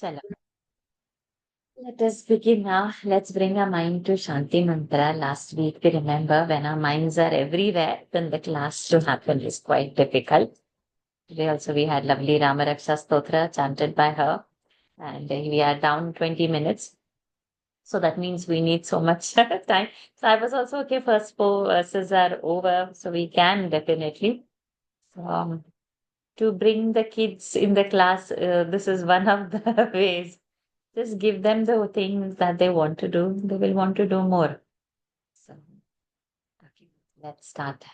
Chalo. Let us begin now. Let's bring our mind to Shanti Mantra. Last week, we remember when our minds are everywhere, then the class to happen is quite difficult. Today also we had lovely Ramaraksha Stotra chanted by her, and we are down 20 minutes. So that means we need so much time. So I was also okay, first four verses are over, so we can definitely. To bring the kids in the class, this is one of the ways. Just give them the things that they want to do. They will want to do more. So, okay, let's start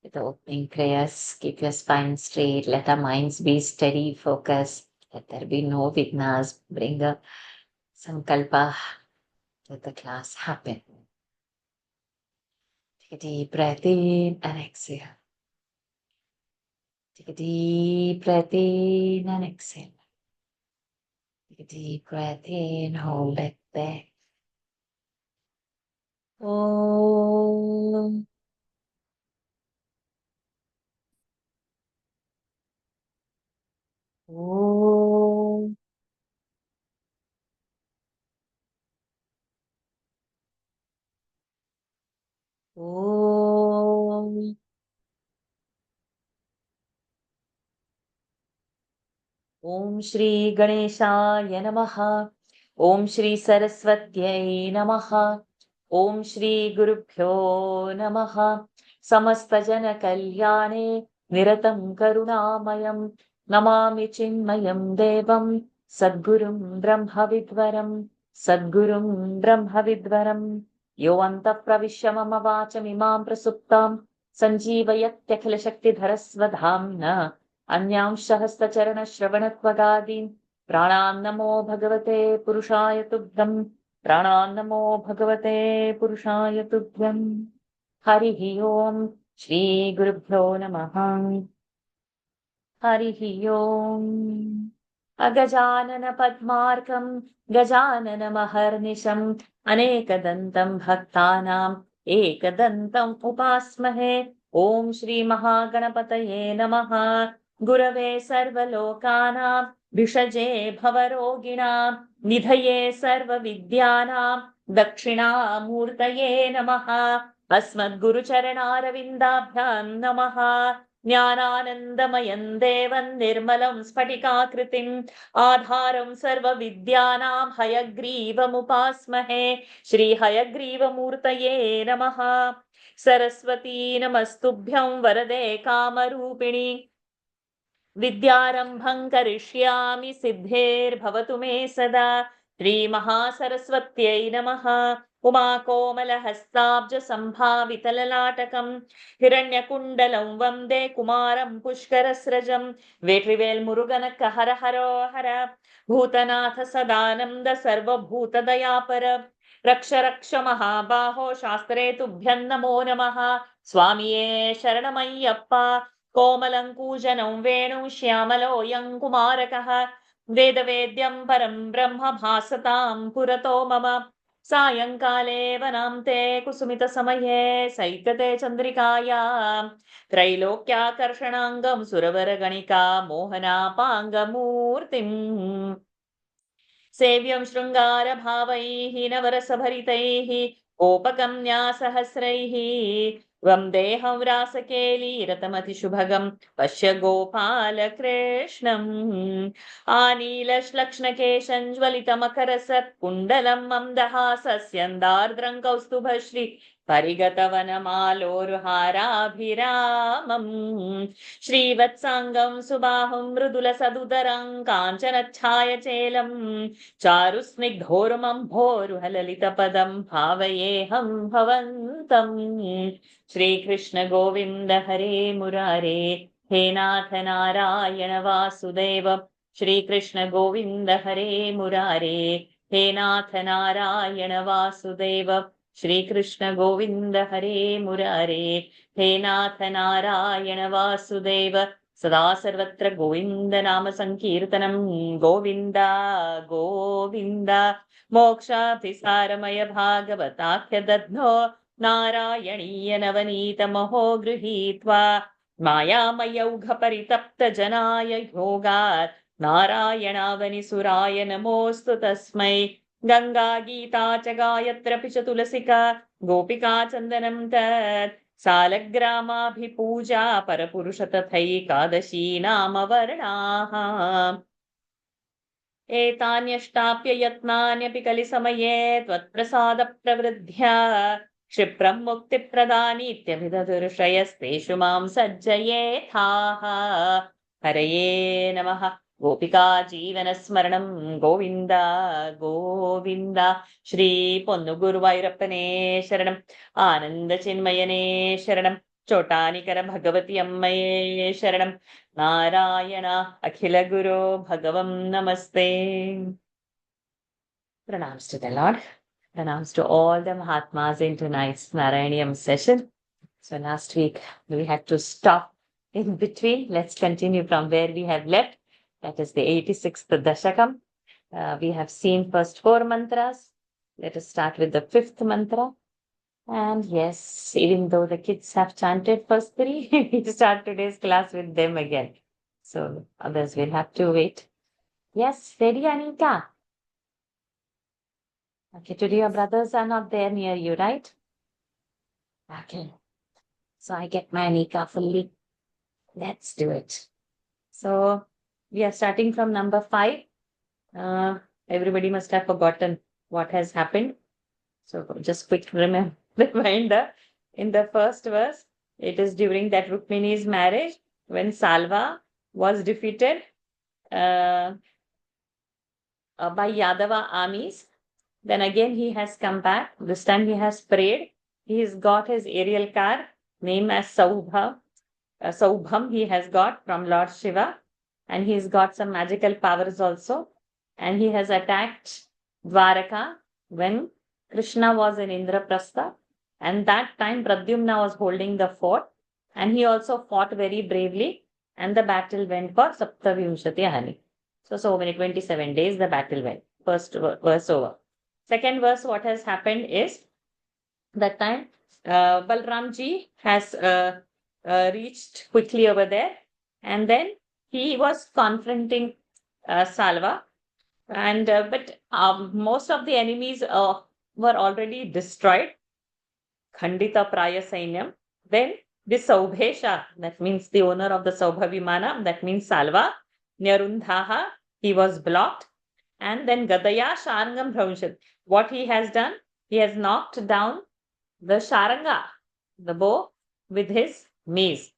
with the opening prayers. Keep your spine straight. Let our minds be steady, focused. Let there be no vignas. Bring a sankalpa. Let the class happen. Take a deep breath in and exhale. Take a deep breath in and exhale. Take a deep breath in, hold it there. Om. Om. Om. Om Shri Ganeshaaya Namaha. Om Shri Saraswatyai Namaha. Om Shri Gurubhyo Namaha. Samastajana Kalyane Niratam Karunamayam Namami Chinmayam Devam Sadgurum Brahma Vidvaram Sadgurum Brahma Vidvaram Yovanta Pravishya Mama Vachamimam Prasuptam Sanjeevayatyakhila Shakti Dharasvadhamna अन्यांशहस्तचरणश्रवणत्वगादीन् प्राणान्नमो भगवते पुरुषाय तुभ्यम् प्राणान्नमो भगवते पुरुषाय तुभ्यम् हरिः ओम् श्रीगुरुभ्यो नमः हरिः ओम् अगजानन पद्मार्कम् गजाननमहर्निशम् अनेकदन्तम् भक्तानाम् एकदन्तम् उपास्महे ॐ श्रीमहागणपतये नमः गुरवे सर्वलोकानां भिषजे भवरोगिणां निधये सर्वविद्यानां दक्षिणामूर्तये नमः अस्मद्गुरुचरणारविन्दाभ्यां नमः ज्ञानानन्दमयं देवं निर्मलं स्फटिकाकृतिम् आधारं सर्वविद्यानां हयग्रीवमुपास्महे श्रीहयग्रीवमूर्तये नमः सरस्वती नमस्तुभ्यं वरदे कामरूपिणि विद्यारम्भं करिष्यामि सिद्धेर्भवतु मे सदा श्रीमहासरस्वत्यै नमः उमाकोमलहस्ताब्जसम्भावितललाटकम् हिरण्यकुण्डलं वन्दे कुमारं पुष्करस्रजं वेट्रिवेल् मुरुगनक हर हरो हर भूतनाथ सदानन्द सर्वभूतदयापर रक्ष रक्ष महाबाहो शास्त्रे तुभ्यं नमो नमः स्वामिये शरणमय्यप्पा कोमलङ्कूजनं वेणुं श्यामलोऽयं कुमारकः वेदवेद्यं परं ब्रह्म भासतां पुरतो मम सायङ्काले वनान्ते कुसुमितसमये सैकते चन्द्रिकायां त्रैलोक्याकर्षणाङ्गं सुरवरगणिका मोहनापाङ्गमूर्तिम् सेव्यं शृङ्गारभावैः नवरसभरितैः गोपकन्यासहस्रैः वन्देऽहं रासकेलीरतमतिशुभगं पश्य गोपालकृष्णम् आनीलश्लक्ष्णकेशञ्ज्वलितमकरसत्कुण्डलं मन्दहासस्यन्दार्द्रं कौस्तुभश्री परिगतवनमालोरुहाराभिरामम् श्रीवत्साङ्गं सुबाहुं मृदुलसदुदरं काञ्चनच्छायचेलम् चारुस्निग्धोरुमम्भोरुहललितपदं भावयेऽहं भवन्तम् श्रीकृष्ण गोविन्द हरे मुरारे हे नाथ नारायण वासुदेव श्रीकृष्ण गोविन्द हरे मुरारे हे नाथ नारायण वासुदेव श्रीकृष्ण गोविन्द हरे मुरारे हे नाथ नारायण वासुदेव सदा सर्वत्र गोविन्द नाम संकीर्तनं गोविन्द गोविन्द मोक्षाभिसारमय भागवताख्य दध्नो नारायणीय नवनीतमहो गृहीत्वा मायामयौघ परितप्त जनाय योगात् नारायणावनि सुराय नमोऽस्तु तस्मै गंगा गीता च गायत्रपि च तुलसिका गोपिका चन्दनं तत् सालग्रामाभिपूजा परपुरुष तथैकादशी नाम वर्णाः एतान्यष्टाप्य यत्नान्यपि कलिसमये त्वत्प्रसादप्रवृद्ध्या क्षिप्रं मुक्तिप्रदानीत्यभिदधुर्षयस्तेषु मां सज्जयेथाः हरये नमः गोपिका जीवनस्मरणं गोविन्द गोविन्द श्री पोन्नुगुरुवायूरप्पने शरणम् आनन्दचिन्मयने शरणम् चोटानिकर भगवती अम्मये शरणम् नारायण अखिल गुरो भगवं नमस्ते. Pranams to the Lord. Pranams to all the Mahatmas in tonight's Narayaniam session. So last week we had to stop in between. Let's continue from where we have left. That is the 86th Dashakam. We have seen first 4 mantras. Let us start with the 5th mantra. And yes, even though the kids have chanted first 3, we start today's class with them again. So others will have to wait. Yes, ready, Anita? Okay, today your brothers are not there near you, right? Okay. So I get my Anika fully. Let's do it. So we are starting from number 5. Everybody must have forgotten what has happened. So just quick reminder. In the first verse, it is during that Rukmini's marriage when Salva was defeated by Yadava armies. Then again he has come back. This time he has prayed. He's got his aerial car named as Saubham. Saubham he has got from Lord Shiva. And he's got some magical powers also. And he has attacked Dwaraka when Krishna was in Indraprastha. And that time Pradyumna was holding the fort. And he also fought very bravely. And the battle went for Saptavimshati Ahani. So many 27 days the battle went. First verse over. Second verse, what has happened is that time Balramji has reached quickly over there. And then he was confronting Salva. And but most of the enemies were already destroyed. Khandita Praya Sainyam. Then this Saubhesha, that means the owner of the Saubha Vimana, that means Salva, Nyarundhaha, he was blocked. And then Gadaya Sharangam Bhravanshad. What he has done, he has knocked down the Sharanga, the bow, with his mace.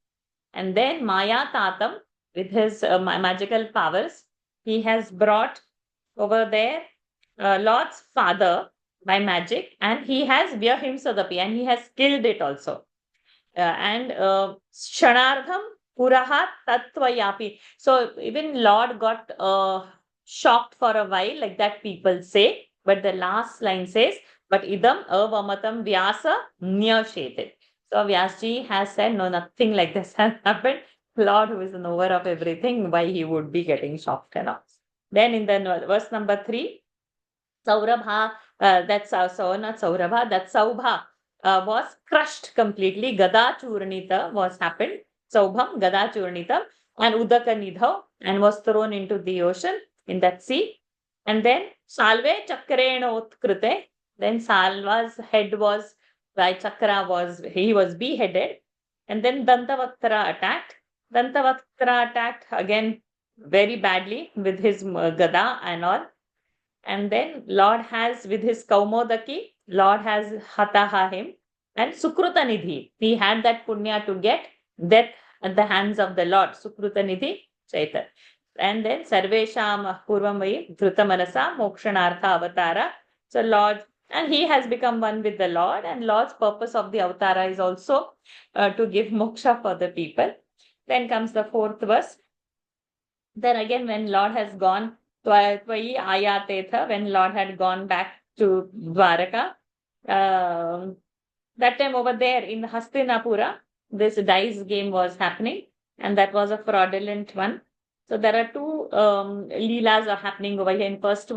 And then Maya Tatam, with his magical powers, he has brought over there Lord's father by magic, and he has Vyahimsadapi, and he has killed it also. And Shanardham Puraha Tattvayapi. So even Lord got shocked for a while, like that people say. But the last line says, but idam avamatam vyasa nyashetit. So Vyasji has said, no, nothing like this has happened. Lord, who is the knower of everything, why he would be getting shocked and all. Then in the verse number 3, Saurabha, that's not Saurabha, that Saubha was crushed completely. Gada Churnita was happened. Saubham, Gada Churnita, and Udaka Nidhav, and was thrown into the ocean, in that sea. And then Salve Chakrena Utkrute, then Salva's head was, by Chakra he was beheaded. And then Dantavaktara attacked. Dantavaktara attacked again very badly with his Gada and all. And then Lord has, with his Kaumodaki, Lord has Hataha him. And Sukruta Nidhi, he had that punya to get death at the hands of the Lord. Sukruta Nidhi Chaitar. And then Sarvesham Purvamai Drutamanasa Mokshanartha Avatara. So Lord, and he has become one with the Lord, and Lord's purpose of the Avatara is also to give moksha for the people. Then comes the 4th verse. Then again, when Lord has gone, Tvai Ayatetha, when Lord had gone back to Dwaraka, that time over there in Hastinapura, this dice game was happening, and that was a fraudulent one. So there are 2 leelas are happening over here. In first 2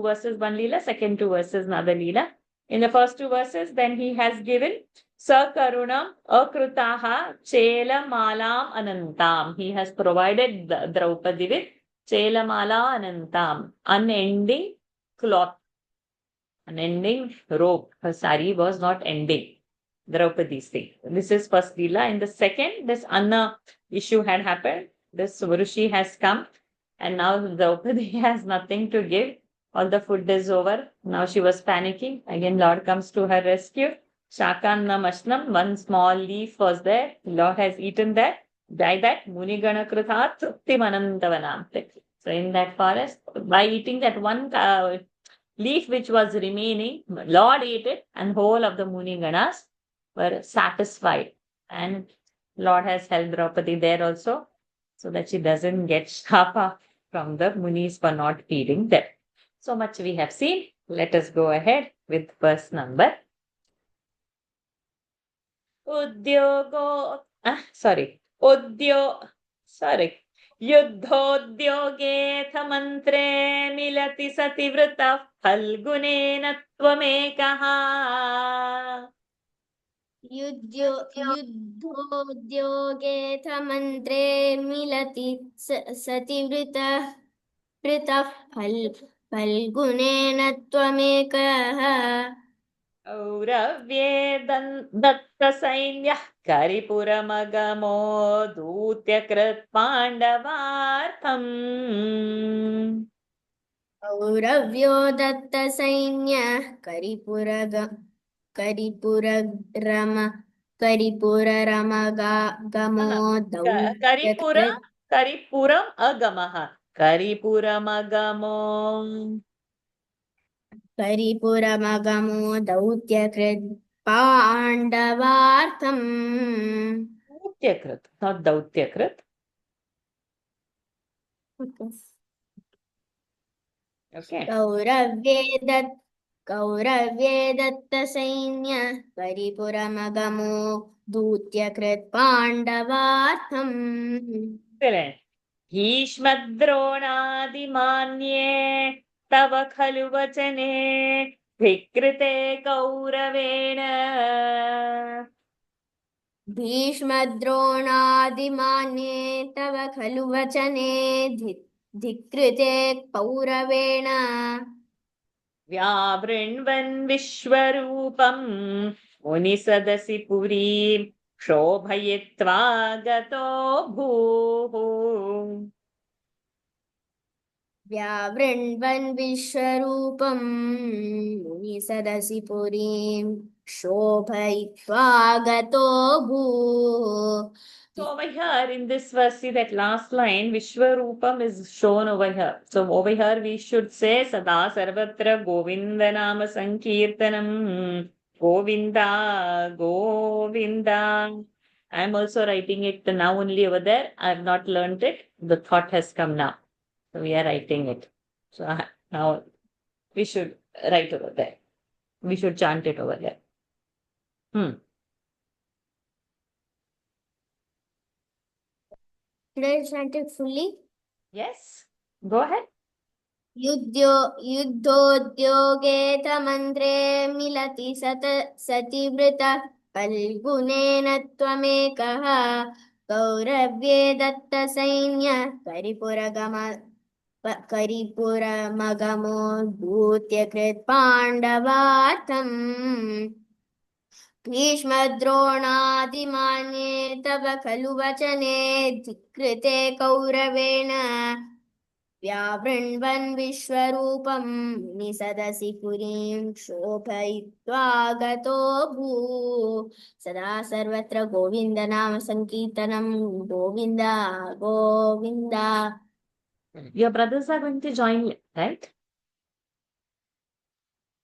verses, 1 leela, second 2 verses, another leela. In the first 2 verses, then he has given Sakarunam Akrutaha Chela Malam Anantam. He has provided Draupadi with Chelamala Anantam, unending cloth, unending rope. Her sari was not ending. Draupadi's thing. This is first Leela. And the second, this Anna issue had happened. This Surushi has come, and now Draupadi has nothing to give. All the food is over. Now she was panicking. Again, Lord comes to her rescue. Shakannam Ashnam, one small leaf was there. Lord has eaten that. By that, Munigana Kruthat Truptimanantavanam. So in that forest, by eating that one leaf which was remaining, Lord ate it, and whole of the Muniganas were satisfied. And Lord has held Draupadi there also, so that she doesn't get shapa from the Munis for not feeding them. So much we have seen. Let us go ahead with verse number. Udyogo, sorry. युद्धोद्योगेऽथ मन्त्रे मिलति सति वृतः फल्गुनेन त्वमेकः युद्धोद्योगेऽथ मन्त्रे मिलति सति वृतः फल्गुनेन त्वमेकः कौरव्ये दत्तसैन्यः करिपुरमगमो दूत्यकृत् पाण्डवार्थम् कौरव्यो दत्तसैन्यः करिपुररमगमो करिपुरम् अगमः करिपुरमगमो दौत्यकृत् पाण्डवार्थम् दूत्यकृत् not दौत्यकृत् okay कौरव्ये दत्तसैन्य करिपुरमगमो दूत्यकृत् पाण्डवार्थम् भीष्मद्रोणादिमान्ये तव खलु वचने धिक्कृते कौरवेण भीष्मद्रोणादिमान्ये तव खलु वचने धिक्कृते कौरवेण व्यावृण्वन् विश्वरूपम् मुनिसदसि पुरीं क्षोभयित्वा गतो भूः व्यावृण्वन् विश्वरूपम् मुनिसदसि पुरीं क्षोभयित्वा गतो भूः. So over here in this verse, see that last line, Vishwarupam is shown over here. So over here we should say Sada Sarvatra Govinda Nama Sankirtanam Govinda Govinda. I am also writing it now only over there. I have not learnt it. The thought has come now. So we are writing it. So now we should write over there. We should chant it over there. Should I chant it fully? Yes. Go ahead. युद्धोद्योगेत मन्त्रे मिलति सति वृतः फल्गुनेन त्वमेकः कौरव्ये दत्तसैन्यः करिपुरमगमो दूत्यकृत् पाण्डवार्थम् भीष्मद्रोणादिमान्ये तव खलु वचने धिक्कृते कौरवेण व्यावृण्वन् विश्वरूपम् निसदसि पुरीं क्षोभयित्वा गतो भूः. सदा सर्वत्र गोविन्द नाम संकीर्तनम् Govind Govind. Your brothers are going to join, right?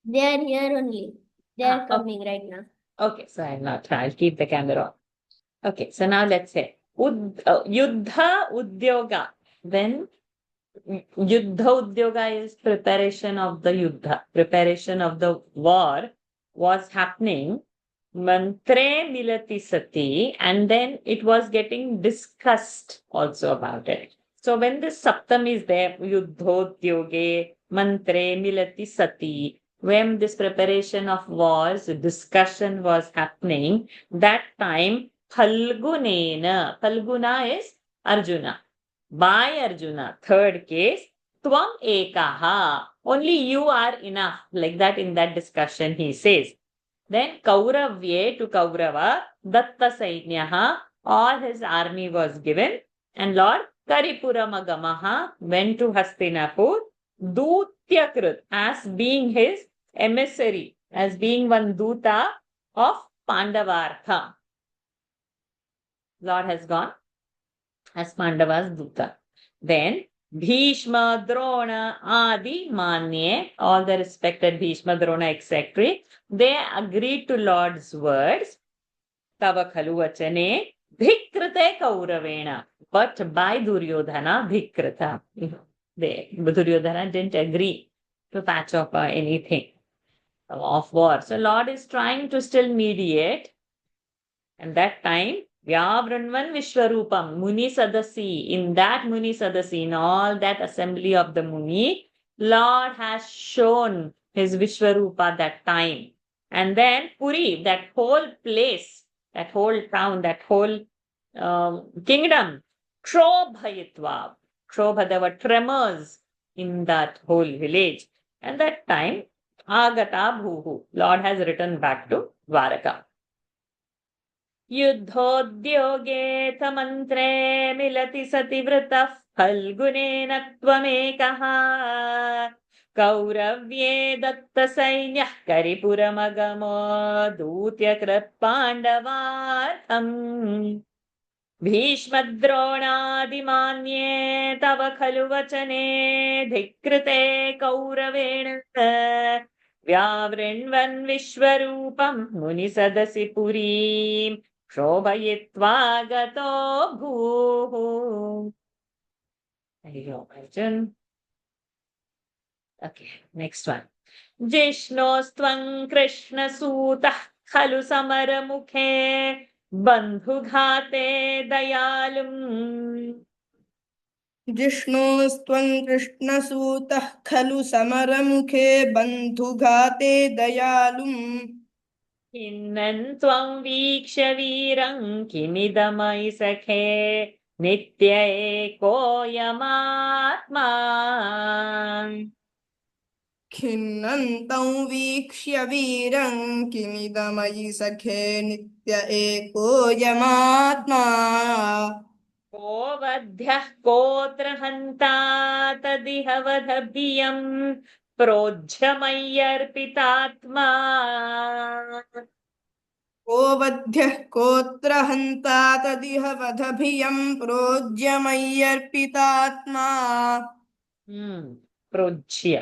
They are here only. They are coming right now. Okay, so I'll keep the camera on. Okay, so now let's say Yuddha Udyoga. When Yuddha Udyoga is preparation of the Yuddha, preparation of the war was happening. Mantre Milati Sati, and then it was getting discussed also about it. So when this Saptam is there, Yuddhodyoge, Mantre Milati Sati, when this preparation of wars, discussion was happening, that time Phalgunena, Phalguna is Arjuna. by Arjuna. Third case, Tvam ekaha. Only you are enough. Like that in that discussion he says. Then Kauravye to Kaurava, Datta Sainyaha, all his army was given. And Lord Karipuramagamaha went to Hastinapur, Dutyakrut, as being his emissary, as being one Duta of Pandavartha. Lord has gone as Pandava's Duta. Then Bhishma, Drona, Adi, Manye, all the respected Bhishma, Drona, etc., they agreed to Lord's words. Tava khalu vachane dhikrite kauravena. But by Duryodhana, dhikrita. Duryodhana didn't agree to patch up anything of war. So Lord is trying to still mediate. And that time, Vyavranvan Vishwarupam, Muni Sadasi, in that Muni Sadasi, in all that assembly of the Muni, Lord has shown his Vishwarupa that time. And then Puri, that whole place, that whole town, that whole kingdom, Kshobhayitva. Kshobha, there were tremors in that whole village. And that time, Agata Bhuhu, Lord has returned back to Dwaraka. युद्धोद्योगे मंत्रे मिलति सति वृतः फल्गुनेन त्वमेकः कौरव्ये दत्तसैन्यः करिपुरमगमो दूत्यकृत्पाण्डवार्थम् भीष्मद्रोणादिमान्ये तव खलु वचने धिक्कृते कौरवेण व्यावृण्वन् विश्वरूपं मुनिसदसि पुरीं क्षोभयित्वा गतो भूः. Arjun. Okay, next one. जिष्णोस्त्वं कृष्णसूतः खलु समरमुखे बन्धुघाते दयालुम्. जिष्णोस्त्वं कृष्णसूतः खलु समरमुखे बन्धुघाते दयालुम्. खिन्नन् त्वं वीक्ष्य वीरं किमिदमयि सखे नित्य एकोऽयमात्मा. खिन्नन्तं वीक्ष्य वीरं किमिदमयि सखे नित्य एकोऽयमात्मा. को वध्यः कोऽत्र हन्ता तदिह वधभियं प्रोज्झ्य मय्यर्पितात्मा. को वध्यः कोऽत्र हन्ता तदिह वधभियं प्रोज्झ्य मय्यर्पितात्मा. प्रोज्झ्य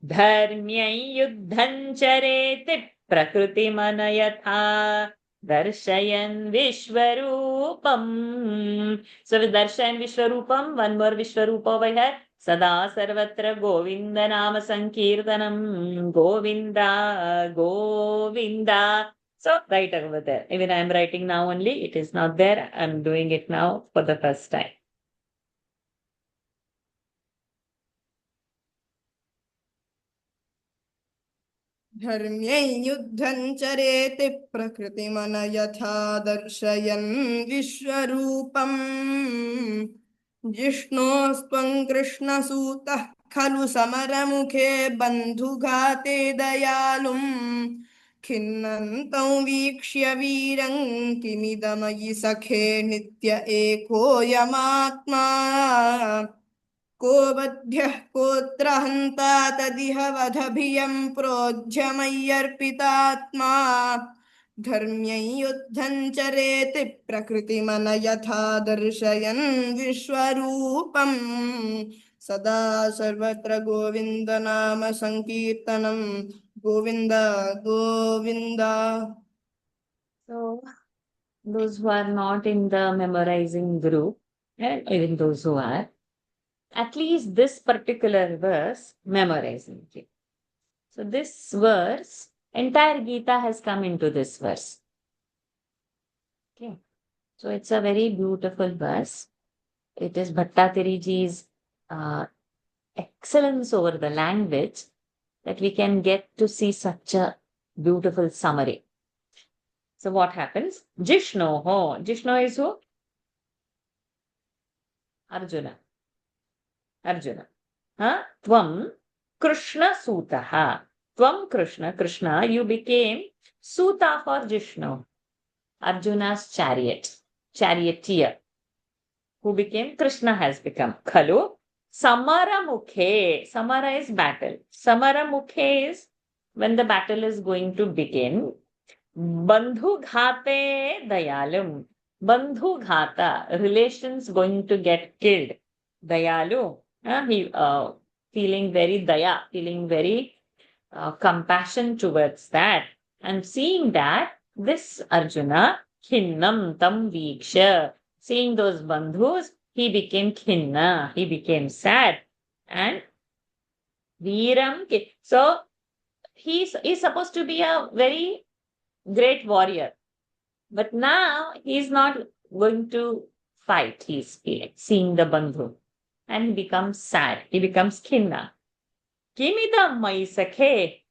धर्म्यै युद्धं चरेति प्रकृतिमनयथा दर्शयन् विश्वरूपम्. So दर्शयन् विश्वरूपम्, one more Vishwarup over here. सदा सर्वत्र गोविन्द नाम संकीर्तनम् Govind Govind. So write over there. Even I am writing now only. It is not there. I am doing it now for the first time. धर्म्यै युद्धं चरेति प्रकृतिमनयथा दर्शयन् विश्वरूपम्. जिष्णोस्त्वं कृष्णसूतः खलु समरमुखे बन्धुघाते दयालुम्. खिन्नन्तं वीक्ष्य वीरं किमिदमयि सखे नित्य एकोऽयमात्मा. को वध्यः कोऽत्र हन्ता तदिह वधभियं प्रोज्झ्य मय्यर्पितात्मा. धर्म्यै युद्धं चरेति प्रकृतिमनयथा दर्शयन् विश्वरूपम्. सदा सर्वत्र गोविन्द नाम संकीर्तनं Govinda Govind. So those who are not in the memorizing group, and even those who are, at least this particular verse memorizing it. So this verse, entire Gita has come into this verse. Okay. So it's a very beautiful verse. It is Bhattatiriji's excellence over the language that we can get to see such a beautiful summary. So what happens? Jishno ho. Jishno is who? Arjuna. Arjuna. Tvam Krishna Sutaha. Tvam Krishna. Krishna, you became Suta for Jishnu. Arjuna's charioteer, who became Krishna has become. Khalu. Samara Mukhe. Samara is battle. Samara Mukhe is when the battle is going to begin. Bandhu Ghate Dayalam. Bandhu Ghata. Relations going to get killed. Dayalu. He feeling very daya, feeling very compassion towards that. And seeing that, this Arjuna, Khinnam Tam Viksha, seeing those bandhus, he became khinna, he became sad. And Veeram, so he's supposed to be a very great warrior. But now he's not going to fight. He's seeing the bandhu. And he becomes sad. He becomes khinna. Kimidam mai sakhe.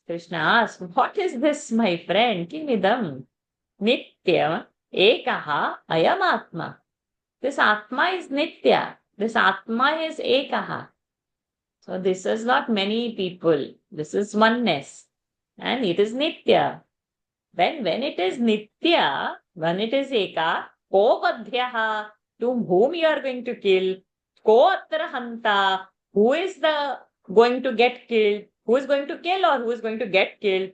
Krishna asks, what is this, my friend? Kimidam. Nitya ekaha ayam atma. This atma is nitya. This atma is ekaha. So this is not many people. This is oneness. And it is nitya. When it is nitya, when it is eka, ko vadhyaha, to whom you are going to kill, ko atra hanta, who is the going to get killed, who is going to kill or who is going to get killed.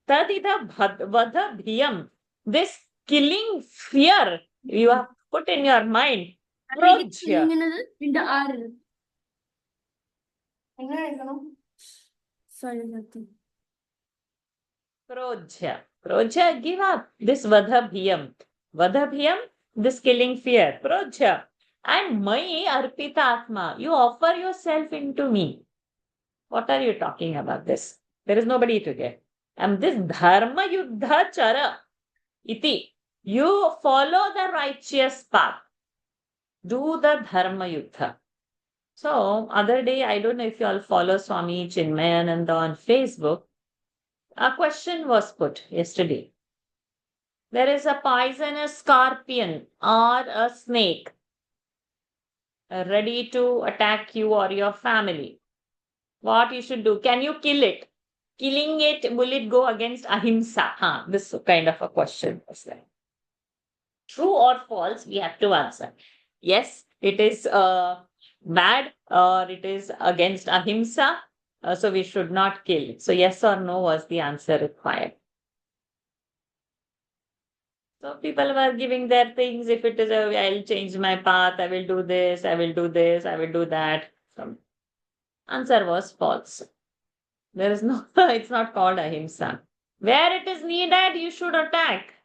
Tadita vadha bhiyam. This killing fear you have put in your mind. Projya. Sorry, Projya, give up this vadhabhiyam. Vadhabhiyam, this killing fear. Projya. And mai arpita atma. You offer yourself into me. What are you talking about this? There is nobody to get. And this dharma yuddha chara iti. You follow the righteous path. Do the dharma yuddha. So, other day, I don't know if you all follow Swami Chinmayananda on Facebook. A question was put yesterday. There is a poisonous scorpion or a snake ready to attack you or your family. What you should do? Can you kill it? Killing it, will it go against ahimsa? This kind of a question was there. True or false, we have to answer. Yes, it is bad or it is against ahimsa. So we should not kill it. So yes or no was the answer required. So people were giving their things. If it is I'll change my path, I will do this, I will do this, I will do that. So answer was false. There is no, it's not called ahimsa. Where it is needed, you should attack.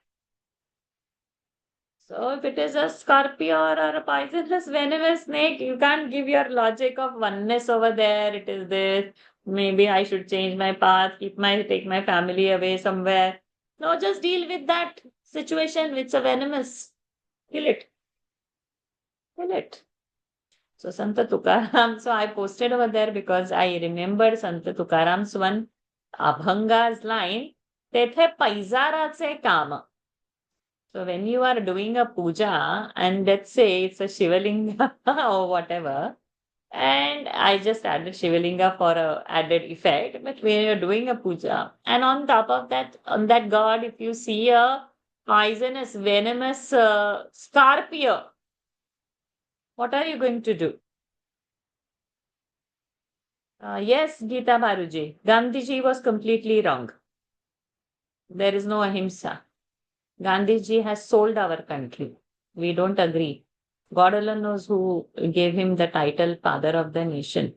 So if it is a scorpion or a poisonous venomous snake, you can't give your logic of oneness over there. It is this. Maybe I should change my path, take my family away somewhere. No, just deal with that situation. It's a venomous. Kill it. Kill it. So Santa Tukaram, so I posted over there because I remembered Santa Tukaram's one Abhanga's line, Tethe Paisarache Kama. So when you are doing a puja and let's say it's a Shivalinga or whatever, and I just added Shivalinga for a added effect, but when you're doing a puja and on top of that, on that god, if you see a poisonous, venomous scorpion, what are you going to do? Yes, Geeta Bharuji, Gandhiji was completely wrong. There is no ahimsa. Gandhiji has sold our country. We don't agree. God alone knows who gave him the title Father of the Nation.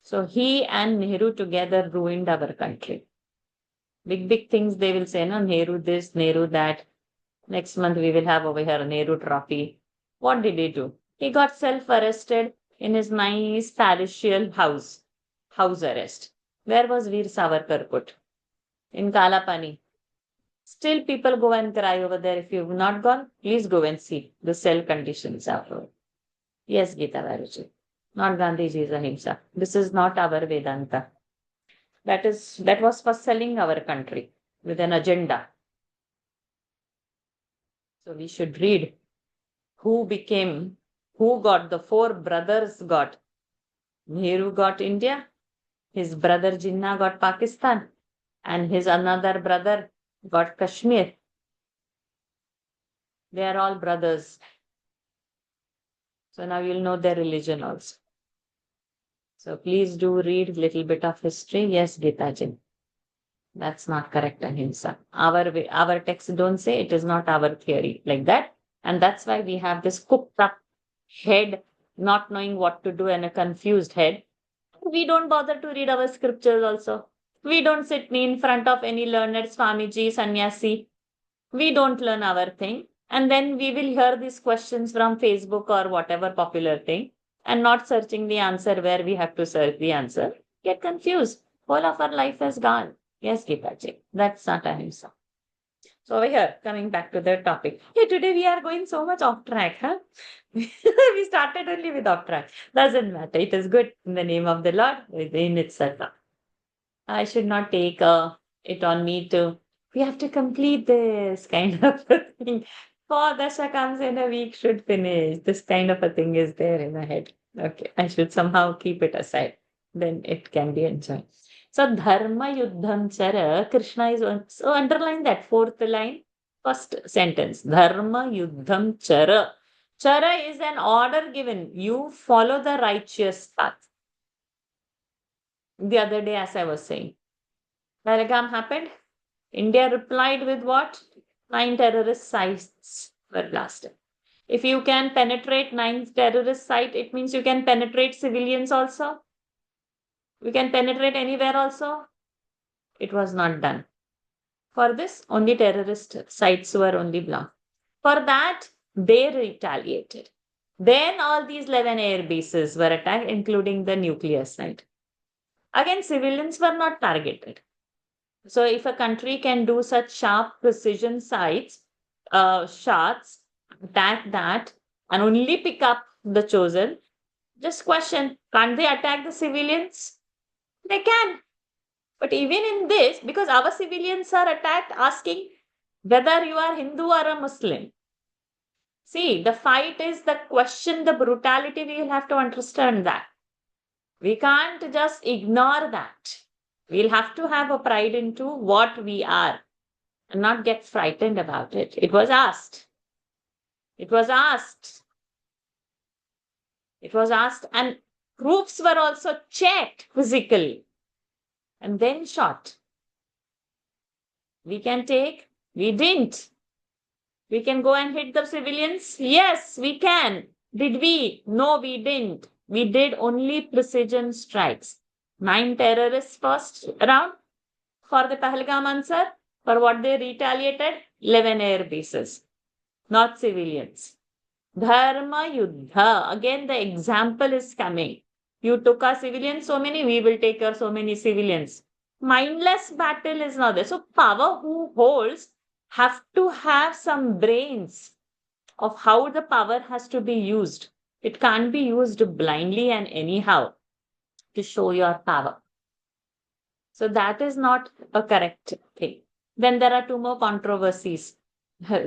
So he and Nehru together ruined our country. Big things they will say, no, Nehru this, Nehru that. Next month we will have over here a Nehru trophy. What did he do? He got self-arrested in his nice parochial house arrest. Where was Veer Savarkar put? In Kalapani. Still people go and cry over there. If you've not gone, please go and see the cell conditions afterward. Yes, Geeta Bharuji. Not Gandhiji's ahimsa. This is not our Vedanta. That was for selling our country with an agenda. So we should read who became Who got? The four brothers got. Nehru got India, his brother Jinnah got Pakistan, and his another brother got Kashmir. They are all brothers. So now you'll know their religion also. So please do read little bit of history. Yes, Gitaji. That's not correct, Ahimsa. Our texts don't say, it is not our theory like that. And that's why we have this cooked up head, not knowing what to do, and a confused head. We don't bother to read our scriptures also. We don't sit in front of any learned Swamiji, Sannyasi. We don't learn our thing. And then we will hear these questions from Facebook or whatever popular thing, and not searching the answer where we have to search the answer. Get confused. Whole of our life is gone. Yes, Geetaji. That's not ahimsa. So over here, coming back to the topic. Hey, today we are going so much off track, huh? We started only with off track. Doesn't matter. It is good in the name of the Lord within itself. I should not take it on me to, we have to complete this kind of a thing. 4 dashakams in a week should finish. This kind of a thing is there in my head. Okay, I should somehow keep it aside. Then it can be enjoyed. So dharma yuddham chara, Krishna is on. So underline that fourth line, first sentence. Dharma yuddham chara. Chara is an order given. You follow the righteous path. The other day, as I was saying, Pahalgam happened. India replied with what? 9 terrorist sites were blasted. If you can penetrate 9 terrorist sites, it means you can penetrate civilians also. You can penetrate anywhere also. It was not done. For this, only terrorist sites were only blocked. For that, they retaliated. Then all these 11 air bases were attacked, including the nuclear site. Again, civilians were not targeted. So if a country can do such sharp precision shots, attack that, and only pick up the chosen, just question, can't they attack the civilians? They can. But even in this, because our civilians are attacked asking whether you are Hindu or a Muslim. See, the fight is the question, the brutality, we will have to understand that. We can't just ignore that. We'll have to have a pride into what we are and not get frightened about it. It was asked. It was asked. It was asked, and proofs were also checked physically and then shot. We can take, we didn't. We can go and hit the civilians. Yes, we can. Did we? No, we didn't. We did only precision strikes. 9 terrorists first round for the Pahalgam answer. For what they retaliated, 11 air bases, not civilians. Dharma Yuddha. Again, the example is coming. You took our civilians so many, we will take your so many civilians. Mindless battle is not there. So power who holds have to have some brains of how the power has to be used. It can't be used blindly and anyhow to show your power. So that is not a correct thing. Then there are 2 more controversies.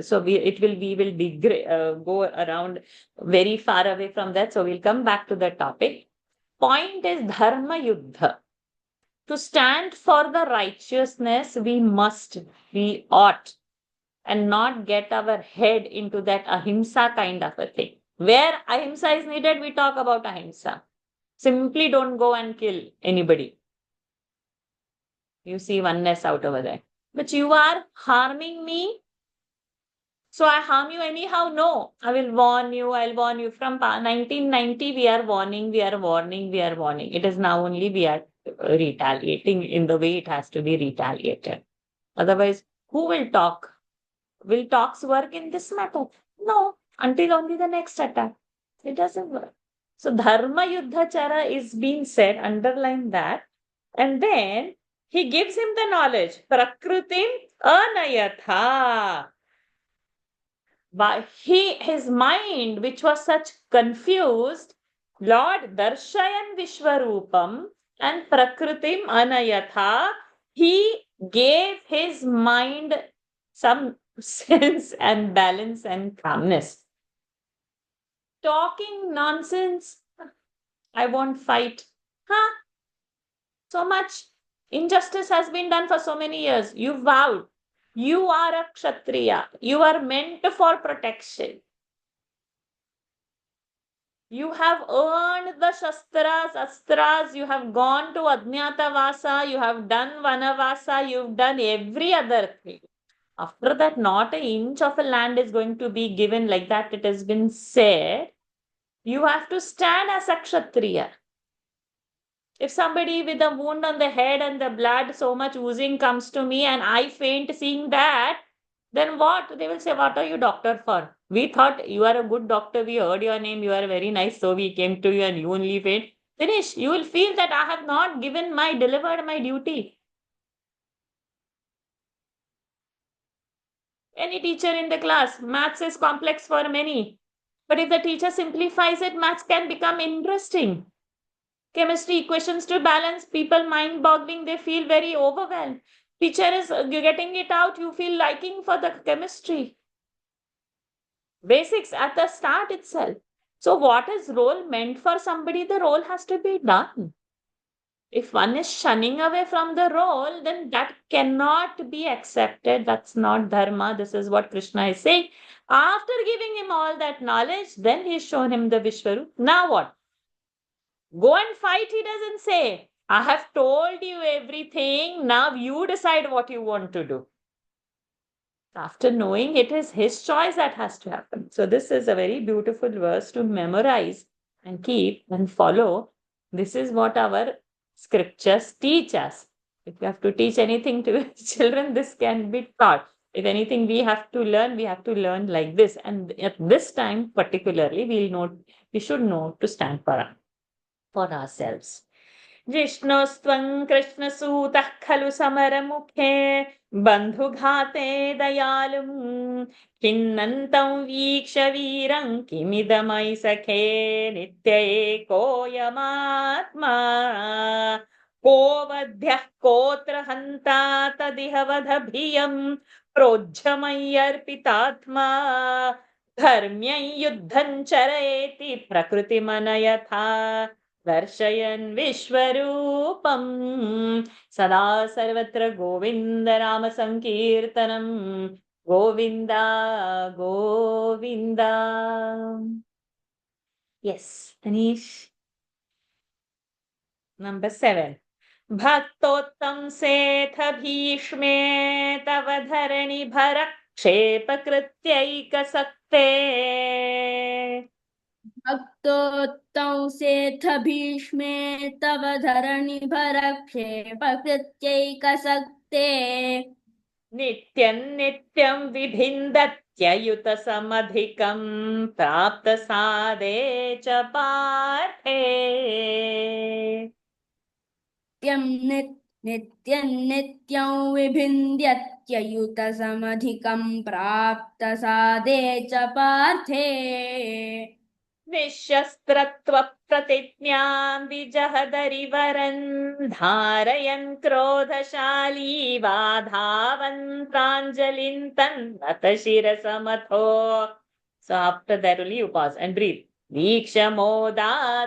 So we will go around very far away from that. So we'll come back to the topic. Point is dharma yuddha. To stand for the righteousness, we ought, and not get our head into that ahimsa kind of a thing. Where ahimsa is needed, we talk about ahimsa. Simply don't go and kill anybody. You see oneness out over there. But you are harming me, so I harm you anyhow. No, I will warn you. I'll warn you. From 1990, we are warning. It is now only we are retaliating in the way it has to be retaliated. Otherwise, who will talk? Will talks work in this matter? No, until only the next attack. It doesn't work. So dharma yuddha chara is being said, underline that. And then he gives him the knowledge. Prakritim anayatha. But his mind, which was such confused, Lord Darshayan Vishwarupam and Prakritim Anayatha, he gave his mind some sense and balance and calmness. talking nonsense. I won't fight. Huh? So much injustice has been done for so many years. You vowed. You are a Kshatriya. You are meant for protection. You have earned the Shastras, Astras. You have gone to Adnyata Vasa. You have done Vanavasa. You've done every other thing. After that, not an inch of a land is going to be given like that. It has been said. You have to stand as a Kshatriya. If somebody with a wound on the head and the blood so much oozing comes to me and I faint seeing that, then what? They will say, what are you doctor for? We thought you are a good doctor. We heard your name. You are very nice. So we came to you and you only faint. Finish. You will feel that I have not delivered my duty. Any teacher in the class, maths is complex for many. But if the teacher simplifies it, maths can become interesting. Chemistry equations to balance, people mind boggling, they feel very overwhelmed. Teacher is getting it out, you feel liking for the chemistry. Basics at the start itself. So what is role meant for somebody, the role has to be done. If one is shunning away from the role, then that cannot be accepted. That's not dharma. This is what Krishna is saying. After giving him all that knowledge, then he's shown him the Vishwarup. Now what? Go and fight, he doesn't say. I have told you everything. Now you decide what you want to do. After knowing it is his choice that has to happen. So this is a very beautiful verse to memorize and keep and follow. This is what our scriptures teach us. If you have to teach anything to children, this can be taught. If anything we have to learn like this. And at this time particularly, we should know to stand for ourselves. जिष्णुस्त्वं कृष्णसूतः खलु समरमुखे बन्धुघाते दयालुं खिन्नन्तं वीक्ष वीरं किमिदमयि सखे नित्य एकोऽयमात्मा को वध्यः कोऽत्र हन्ता तदिह वधभियं प्रोज्झमय्यर्पितात्मा धर्म्यं युद्धं चरयेति प्रकृतिमनयथा दर्शयन् विश्वरूपम् सदा सर्वत्र गोविन्द नाम संकीर्तनं Govinda Govinda. Yes, Anish. Number 7. भक्तोत्तम सेथ भीष्मे तव धरणि भर क्षेप कृत्यैक सक्ते भक्तोत्तौ सेथ भीष्मे तव धरणि भरक्षेप कृत्यैकसक्ते नित्यं नित्यं विभिन्दत्ययुत समधिकं प्राप्त सादे च पार्थे नित्यं नित्यं विभिन्द्यत्ययुतसमधिकं प्राप्त सादे च पार्थे निःशस्त्रत्व प्रतिज्ञां विजहदरिवरन् धारयन् क्रोधशाली वाधावन् प्राञ्जलिं तन्नत शिरसमथो. So after that only you pause and breathe. Diksha modadapagaha.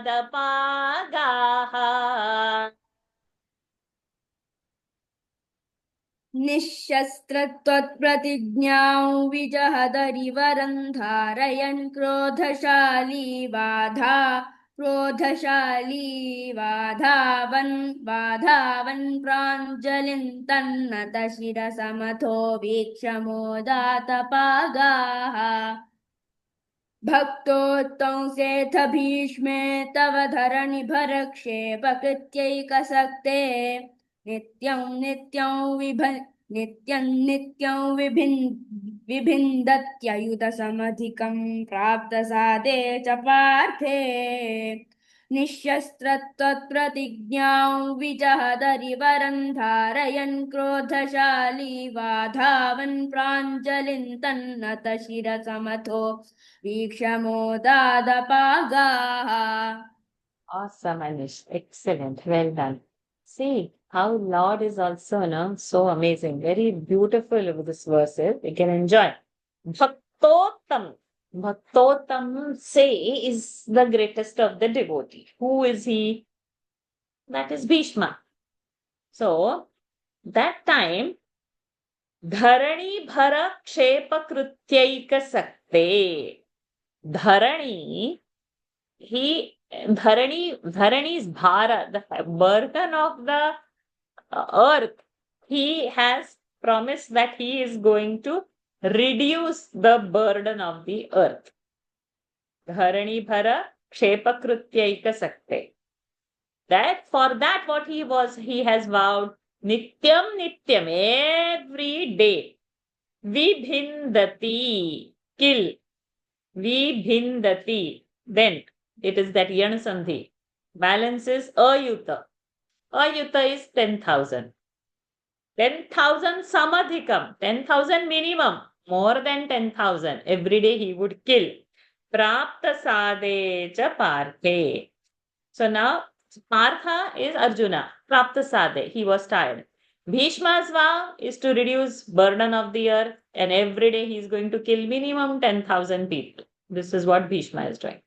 निःशस्त्रत्वत्प्रतिज्ञां विजहदरिवरं धारयन् क्रोधशाली वाधावन् प्राञ्जलिं तन्नत शिरसमथो वीक्षमोदातपागाः भक्तोत्तौ सेथ भीष्मे तव धरणि भरक्षेप कृत्यैकसक्ते नित्यं नित्यं विभिन्दत्ययुतसमधिकं प्राप्त सादे च पार्थे निःशस्त्रत्वत्प्रतिज्ञां विजहदरिवरं धारयन् क्रोधशाली वाधावन् प्राञ्जलिं तन्नत शिरसमथो वीक्षमोदादपागाः. Awesome, Anish. Excellent. Well done. See how Lord is also so amazing. Very beautiful of this verse is. We can enjoy. Bhaktottam. Bhaktottam say is the greatest of the devotee. Who is he? That is Bhishma. So, that time, Dharani Bhara Kshepa Krutyaika Sakte. Dharani, Dharani's Bhara, the burden of the earth, he has promised that he is going to reduce the burden of the earth. Dharani Bhara Kshepa Krutyaika Sakte. That for that what he has vowed, Nityam, every day. Vibhindati, kill. Vibhindati. Then it is that Yan Sandhi. Balance is Ayuta. Ayuta is 10,000. 10,000 samadhikam. 10,000 minimum. More than 10,000. Every day he would kill. Prapta sade cha parthe. So now Partha is Arjuna. Prapta sade. He was tired. Bhishma's vow is to reduce burden of the earth, and every day he is going to kill minimum 10,000 people. This is what Bhishma is doing.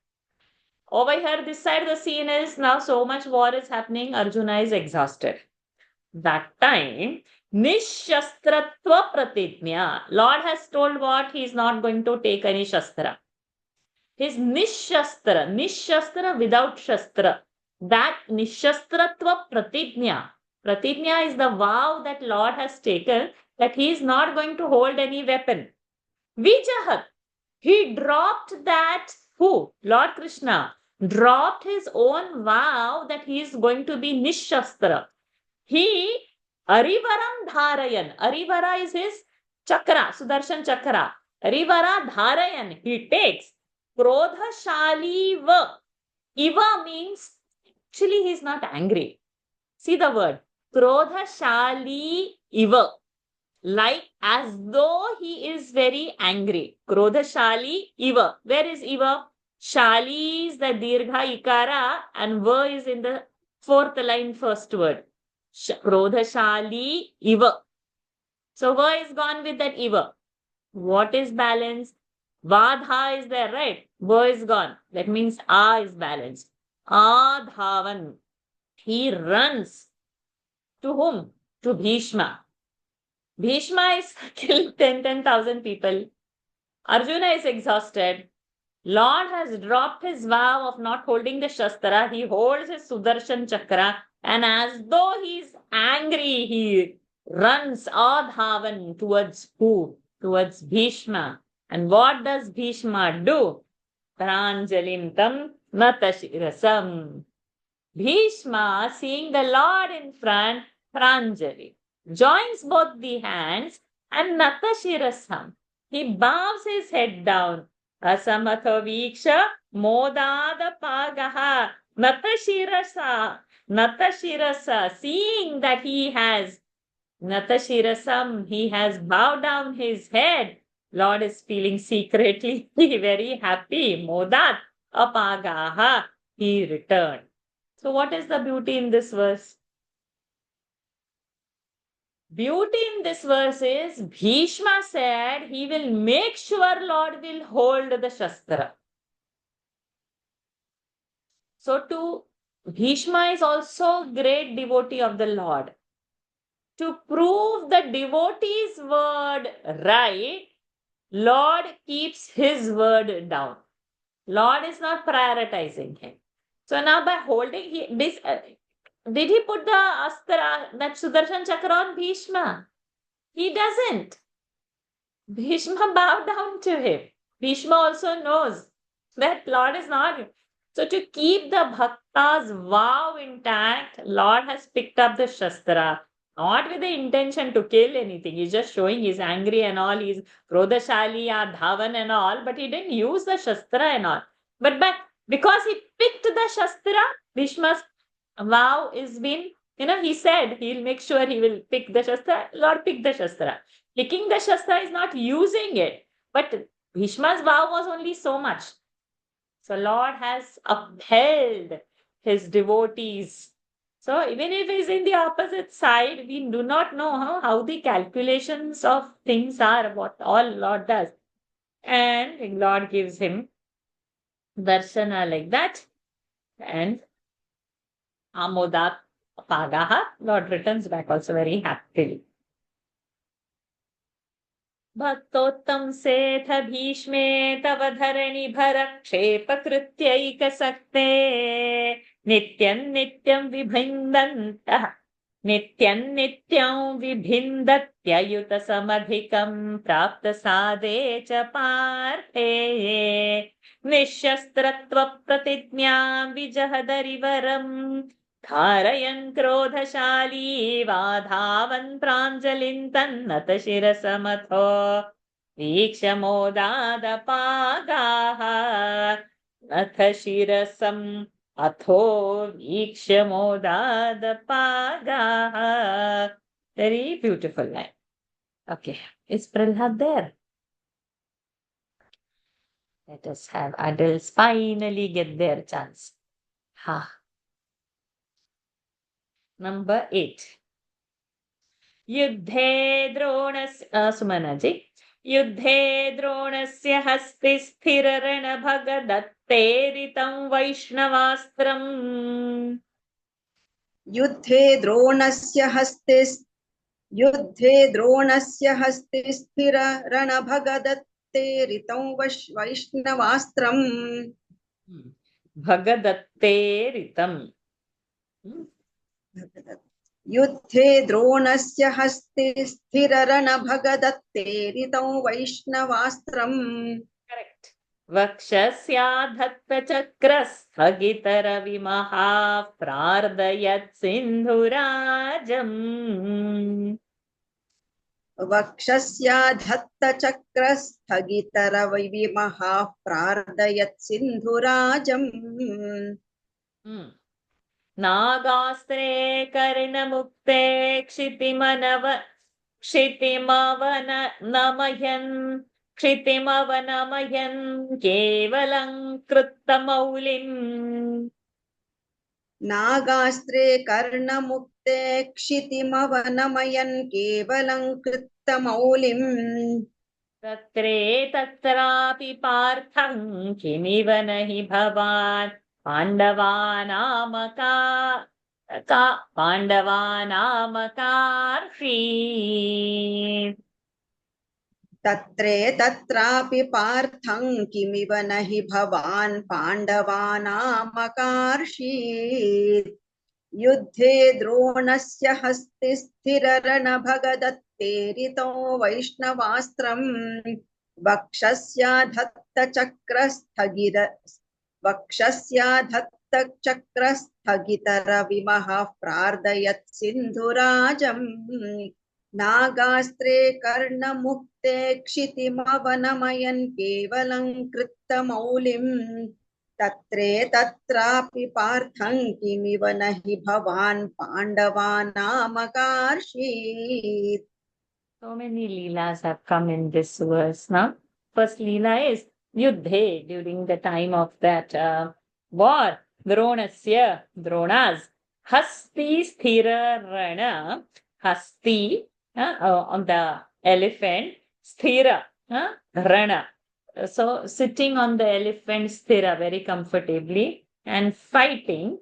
Over here, this side the scene is now so much war is happening. Arjuna is exhausted. That time, Nishastratva Pratijna. Lord has told what? He is not going to take any Shastra. His Nishastra without Shastra. That Nishastratva Pratijna. Pratijna is the vow that Lord has taken that he is not going to hold any weapon. Vijahat. He dropped that, who? Lord Krishna dropped his own vow that he is going to be Nishastra. He Arivaram Dharayan. Arivara is his chakra, Sudarshan chakra. Arivara Dharayan. He takes Krodhashali va. Iva means, actually he is not angry. See the word. Krodhashali iva. Like as though he is very angry. Krodhashali iva. Where is iva? Shali is the dirgha ikara and va is in the fourth line, first word. Krodhashali iva. So va is gone with that iva. What is balanced? Vadha is there, right? Va is gone. That means A is balanced. Adhavan. He runs. To whom? To Bhishma. Bhishma is killed 10,000 people. Arjuna is exhausted. Lord has dropped his vow of not holding the Shastra. He holds his Sudarshan Chakra, and as though he is angry, he runs Adhavan towards who? Towards Bhishma. And what does Bhishma do? Pranjalim tam natashirasam. Bhishma, seeing the Lord in front, Pranjali, joins both the hands and natashirasam. He bows his head down. Asamatha viksha modada pagaha natashirasa. Seeing that he has natashirasam, he has bowed down his head. Lord is feeling secretly very happy. Modat apagaha. He returned. So what is the beauty in this verse? Beauty in this verse is Bhishma said he will make sure Lord will hold the Shastra. So Bhishma is also great devotee of the Lord. To prove the devotee's word right, Lord keeps his word down. Lord is not prioritizing him. So now by holding this, did he put the Astra, that Sudarshan Chakra on Bhishma? He doesn't. Bhishma bowed down to him. Bhishma also knows that Lord is not. So to keep the Bhakta's vow intact, Lord has picked up the Shastra. Not with the intention to kill anything. He's just showing he's angry and all. He's Krodhashali, Dhavan and all. But he didn't use the Shastra and all. But because he picked the Shastra, Bhishma's vow is been, he said he'll make sure he will pick the Shastra. Lord picked the Shastra. Picking the Shastra is not using it. But Bhishma's vow was only so much. So Lord has upheld his devotees. So even if he's in the opposite side, we do not know how the calculations of things are, what all Lord does. And Lord gives him darshana like that. And amodat pagaha, Lord returns back also very happily. भक्तोत्तम सेथ भीष्मे तव धरणि भर क्षेप कृत्यैक सक्ते नित्यं नित्यं विभिन्दन्तः नित्यं नित्यं विभिन्दत्ययुत समधिकं प्राप्त सादे च पार्थे निःशस्त्रत्व प्रतिज्ञां विजहदरिवरम् धारयन् क्रोधशाली वाधावन् प्राञ्जलिं तन्नत शिरसमथो वीक्ष्य मोदादपागाः नथ शिरसम् अथो वीक्ष्य मोदादपागाः. Very beautiful line. Okay, is Prahlad there? Let us have adults finally get their chance. Ha. Number 8. युद्धे द्रोणस्य सुमनाजी युद्धे द्रोणस्य हस्ते स्थिररणभगदत्तेरितं वैष्णवास्त्रम् युद्धे द्रोणस्य हस्ते स्थिर रणभगदत्तेरितं वैष्णवास्त्रम् भगदत्तेरितं युद्धे द्रोणस्य हस्ते स्थिर रणभगदत्तेरितं वैष्णवास्त्रम्. करेक्ट. वक्षस्याधत्तचक्रस्थगितरविमहा प्रार्दयत् सिन्धुराजम् वक्षस्याधत्तचक्रस्थगितरविमः प्रार्दयत् सिन्धुराजम्. नागास्त्रे कर्णमुक्ते क्षितिमवनमयन् केवलं कृत्तमौलिम् नागास्त्रे कर्णमुक्ते क्षितिमवनमयन् केवलं कृत्तमौलिम्. तत्रापि पार्थं किमिव न हि भवान् पाण्डवानामकार्षी. तत्रापि पार्थं किमिव न हि भवान् पाण्डवानामकार्षीत्. युद्धे द्रोणस्य हस्ते स्थिररणभगदत्तेरितं वैष्णवास्त्रम् वक्षस्याधत्तचक्रस्थगितरविमः प्रार्दयत् सिन्धुराजम्. नागास्त्रे कर्णमुक्ते क्षितिमवनमयन् केवलं कृत्तमौलिम्. तत्रापि पार्थं किमिव न हि भवान् पाण्डवानामकार्षीत्. So many leelas have come in this verse now. First leela is Yuddhe, during the time of that war. Drona's Hasti Sthira Rana, Hasti on the elephant, Sthira Rana. So sitting on the elephant Sthira very comfortably and fighting.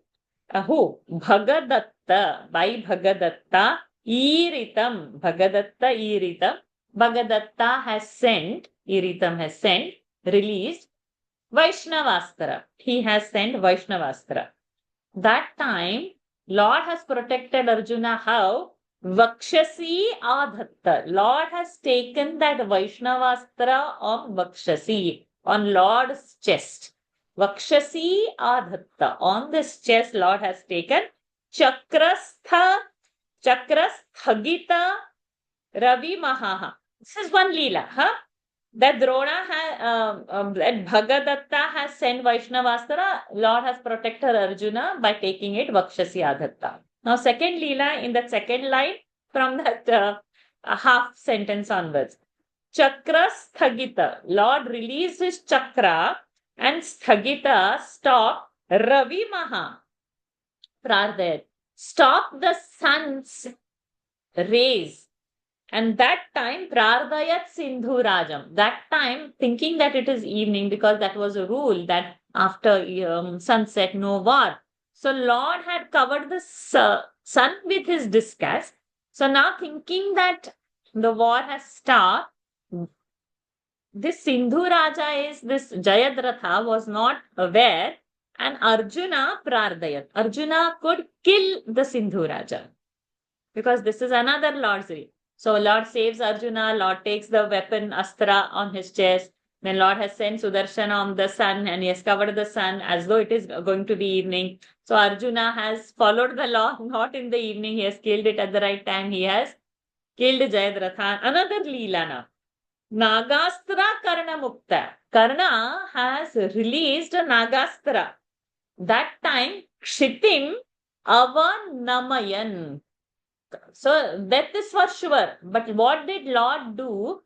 Who? Bhagadatta, by Bhagadatta. Iritam, Bhagadatta Iritam. Bhagadatta has sent, Iritam has sent, released Vaishnavastra. He has sent Vaishnavastra. That time, Lord has protected Arjuna how? Vakshasi Adhatta. Lord has taken that Vaishnavastra on Vakshasi, on Lord's chest. Vakshasi Adhatta. On this chest, Lord has taken Chakrasthagita Ravi Mahaha. This is one Leela. That Drona that Bhagadatta has sent Vaishnavastra. Lord has protected Arjuna by taking it Vakshasi Adhatta. Now, second Leela in that second line from that half sentence onwards. Chakrasthagita. Lord released his chakra and Sthagita stop Ravi Maha. Prardayat. Stop the sun's rays And that time, Prardayat Sindhu Rajam. That time, thinking that it is evening, because that was a rule that after sunset, no war. So Lord had covered the sun with his discus. So now thinking that the war has stopped, this Sindhu Raja is this Jayadratha was not aware, and Arjuna Prardayat. Arjuna could kill the Sindhu Raja because this is another Lord's will. So Lord saves Arjuna, Lord takes the weapon Astra on his chest. Then Lord has sent Sudarshana on the sun and he has covered the sun as though it is going to be evening. So Arjuna has followed the law, not in the evening. He has killed it at the right time. He has killed Jayadratha. Another Leela now. Nagastra Karna Mukta. Karna has released a Nagastra. That time, Kshitim Avanamayan. So death is for sure. But what did Lord do?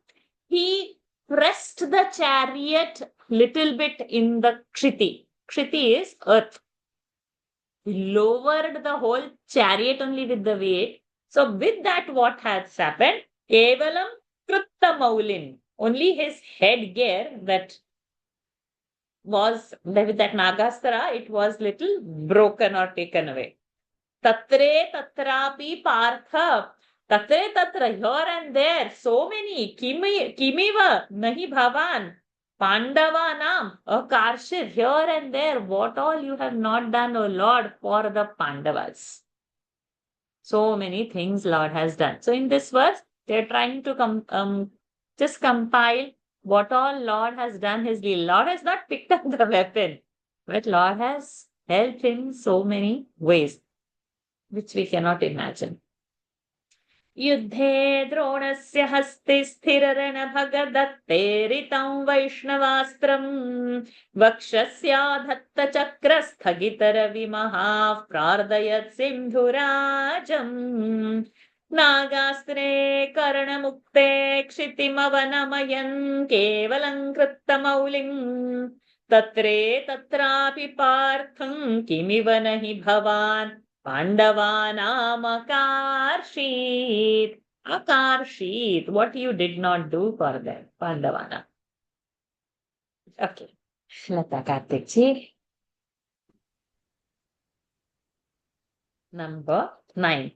He pressed the chariot little bit in the Kshiti. Kshiti is earth. He lowered the whole chariot only with the weight. So with that, what has happened? Kevalam Krutta Maulin. Only his headgear that was with that Nagastra, it was little broken or taken away. Tatre tatrapi partha. Tatre tatra, here and there, so many. Kimiva nahi bhavan. Pandavanam, a Karshit, here and there. What all you have not done, O Lord, for the Pandavas. So many things Lord has done. So in this verse, they're trying to just compile what all Lord has done his deal. Lord has not picked up the weapon, but Lord has helped in so many ways, which we cannot imagine. युद्धे द्रोणस्य हस्ते स्थिररणभगदत्तेरितं वैष्णवास्त्रम् वक्षस्याधत्तचक्रस्थगितरविमहाः प्रार्दयत् सिन्धुराजम् नागास्त्रे कर्णमुक्ते क्षितिमवनमयन् केवलं कृत्तमौलिम् तत्रे तत्रापि पार्थं किमिव न हि भवान् Pandavanam Akarshit. Akarshit. What you did not do for them, Pandavana. Okay. Lata Kartik ji. Number 9.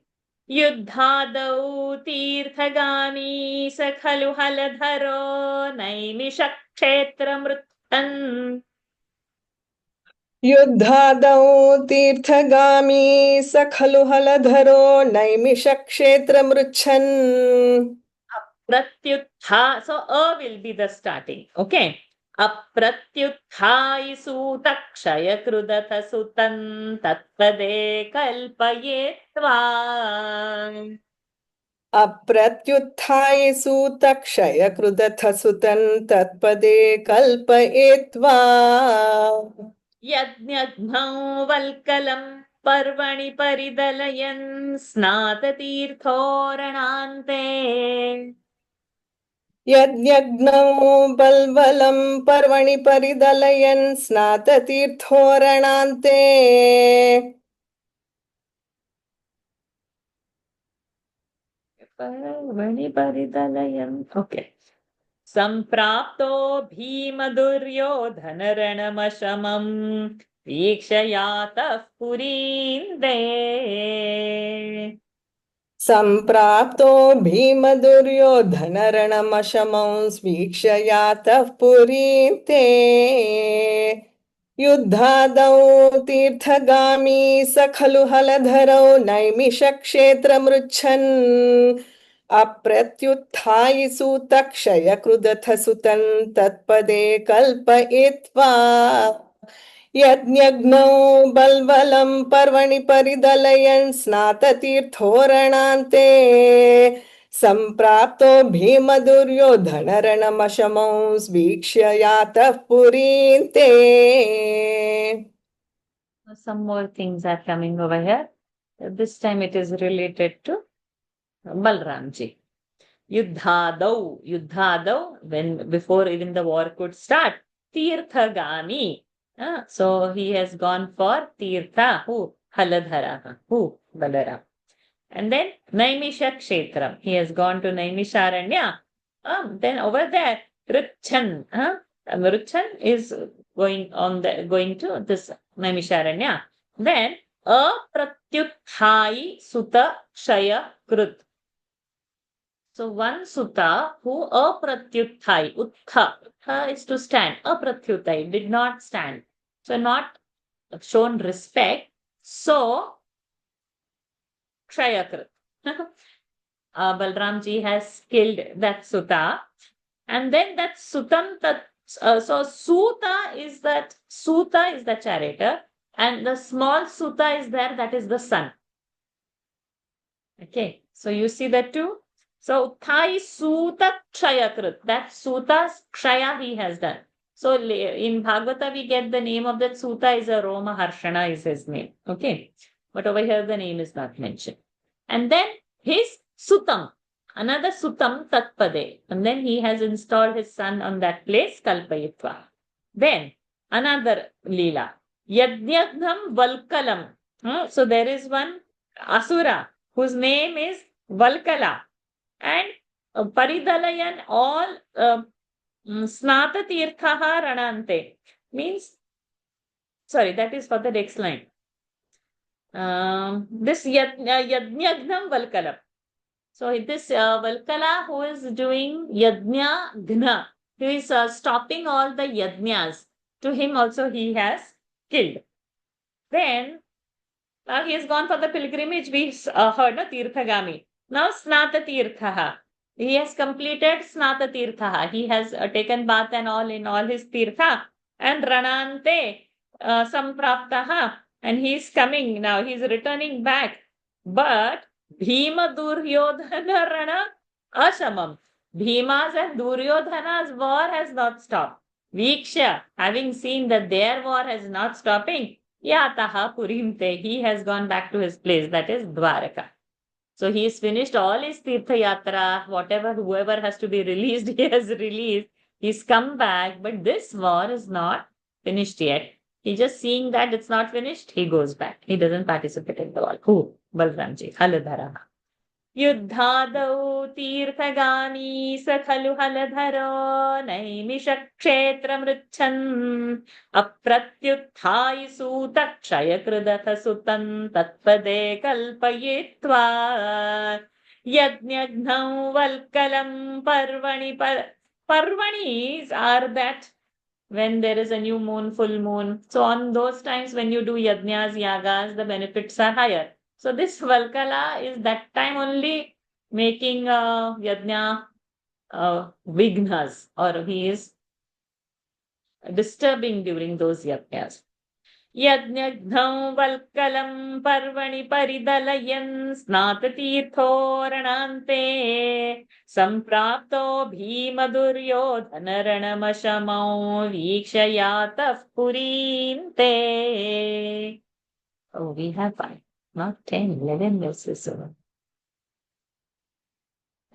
Yuddhadau tirthagami sakhalu haladharo naimishakshetra mruttan. युद्धादौ तीर्थगामी स खलु हलधरो नैमिषक्षेत्रमृच्छन् Pratyutha. So a will be the starting. Okay. Apratyuthai sutakshaya krudatha sutan tatpade kalpayetva. अप्रत्युत्थाय सूतक्षय कृदथ सुतन् तत्पदे कल्पयित्वा Yajñaghnav valkalam parvani paridalayan snatatirthoranante. यज्ञग्नौ बल्वलं पर्वणि परिदलयन् स्नाततीर्थोरणान्ते Parvani paridalayan. Okay. Samprapto Bhimaduryoधनरणमशमम् वीक्षयातः पुरीन्दे. सम्प्राप्तो भीमदुर्योधनरणमशमं स्वीक्ष्यातः पुरीं ते युद्धादौ तीर्थगामी स खलु हलधरौ नैमिषक्षेत्रमृच्छन् अप्रत्युत्थाय सूतक्षय कृदथ सुतन् तत्पदे कल्पयित्वा यज्ञग्नौ बल्वलं पर्वणि परिदलयन् स्नाततीर्थोरणान्ते सम्प्राप्तो भीमदुर्योधनरणमशमौ वीक्ष्यातः पुरीं ते. Some more things are coming over here. This time it is related to Balramji. Yuddhadau, when before even the war could start, Tirthagami. So he has gone for Tirtha. Who? Haladhara. Who? Balaram. And then Naimisha Kshetram. He has gone to Naimisharanya. Then over there, Ruchan. Ruchan is going to this Naimisharanya. Then Apratyuthai Sutta Kshaya Krut. So one sutta who apratyuthai, utha is to stand, apratyuthai did not stand. So not shown respect. So Kshayakrit. Balramji has killed that sutta. And then that sutam, so suta is the charioteer. And the small sutta is there, that is the sun. Okay, so you see that too. So Thai Suta Kshayakrit, that Suta's Kshaya he has done. So in Bhagavata we get the name of that Suta is a Roma Harshana is his name. Okay, but over here the name is not mentioned. And then his Sutam, another Sutam Tatpade, and then he has installed his son on that place, Kalpayitva. Then another Leela, Yadnyagnam Valkalam. So there is one Asura whose name is Valkala. And Paridalayan all Snata Tirthaha Ranante means, sorry, that is for the next line. This Yadnyagnam Valkalam. So this Valkala who is doing Yadnya Gna, who is stopping all the Yadnyas, to him also he has killed. Then he has gone for the pilgrimage, we heard, no, Tirthagami. Now Snata Tirthaha. He has completed Snata Tirthaha. He has taken bath and all in all his Tirtha. And Ranante Sampraptaha. And he is coming now. He is returning back. But Bhima Duryodhana Rana Ashamam. Bhima's and Duryodhana's war has not stopped. Viksha, having seen that their war has not stopping, Yataha Purimte, he has gone back to his place, that is Dwaraka. So he has finished all his Tirtha Yatra, whoever has to be released, he has released. He's come back, but this war is not finished yet. He just seeing that it's not finished, he goes back. He doesn't participate in the war. Who? Balramji, Haladhara. युद्धादौ तीर्थगामी स खलु हलधरो नैमिषक्षेत्रमृच्छन् अप्रत्युत्थाय सूतक्षयकृदथ सुतं तत्पदे कल्पयित्वा यज्ञघ्नौ वल्कलं parvanis are that when there is a new moon, full moon. So on those times when you do yajnas, yagas, the benefits are higher. So this Valkala is that time only making yajna vignas, or he is disturbing during those yajnas. Yajnaghnav Valkalam Parvani Paridalayan Snatatirtho Ranante Samprapto Bhima Duryodhana Ranamashamau Vikshayataf Purinte. Oh, we have 5, not 10, 11 verses.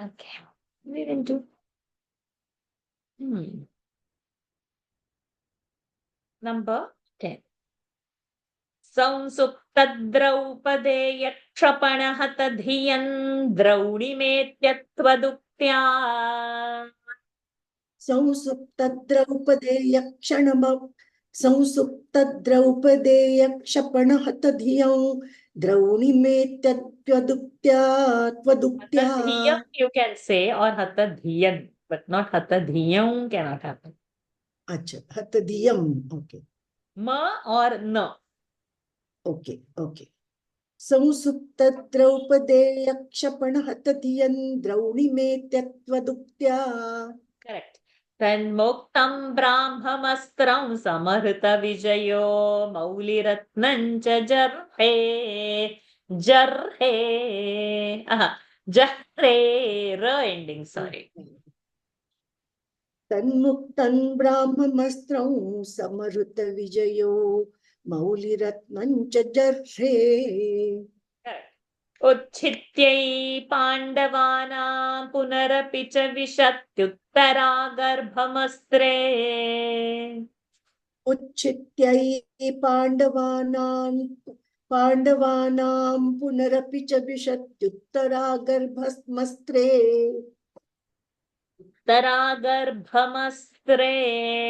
Okay, we will do. Number 10. संसुप्तद्रौपदेय क्षपणहतधियन् द्रौणिमेत्यत्वदुक्त्या संसुप्तद्रौपदेय क्षपणहतधियं द्रौणिमेत्यत्वदुक्त्या Hatadhiyam you can say, or hatadhiyan, but not hatadhiyam cannot happen. अच्छा, हतधियम, okay. Ma or na. Okay, okay. संसुप्तद्रौपदेय क्षपणहतधियन् द्रौणिमेत्यत्वदुक्त्या. Correct. Tanmuktam brahmamastram samarita vijayo mauliratnancha jarhe. Jarhe. Jahre. Ra ending, sorry. तन्मुक्तं ब्राह्ममस्त्रं समरुत विजयो मौलिरत्नं च जर्हे. उच्छित्यै पाण्डवानां पुनरपि च विशत्युत्तरा गर्भमस्त्रे. उच्छित्यै पाण्डवानां पाण्डवानां पुनरपि च विशत्युत्तरागर्भमस्त्रे उत्तरागर्भमस्त्रे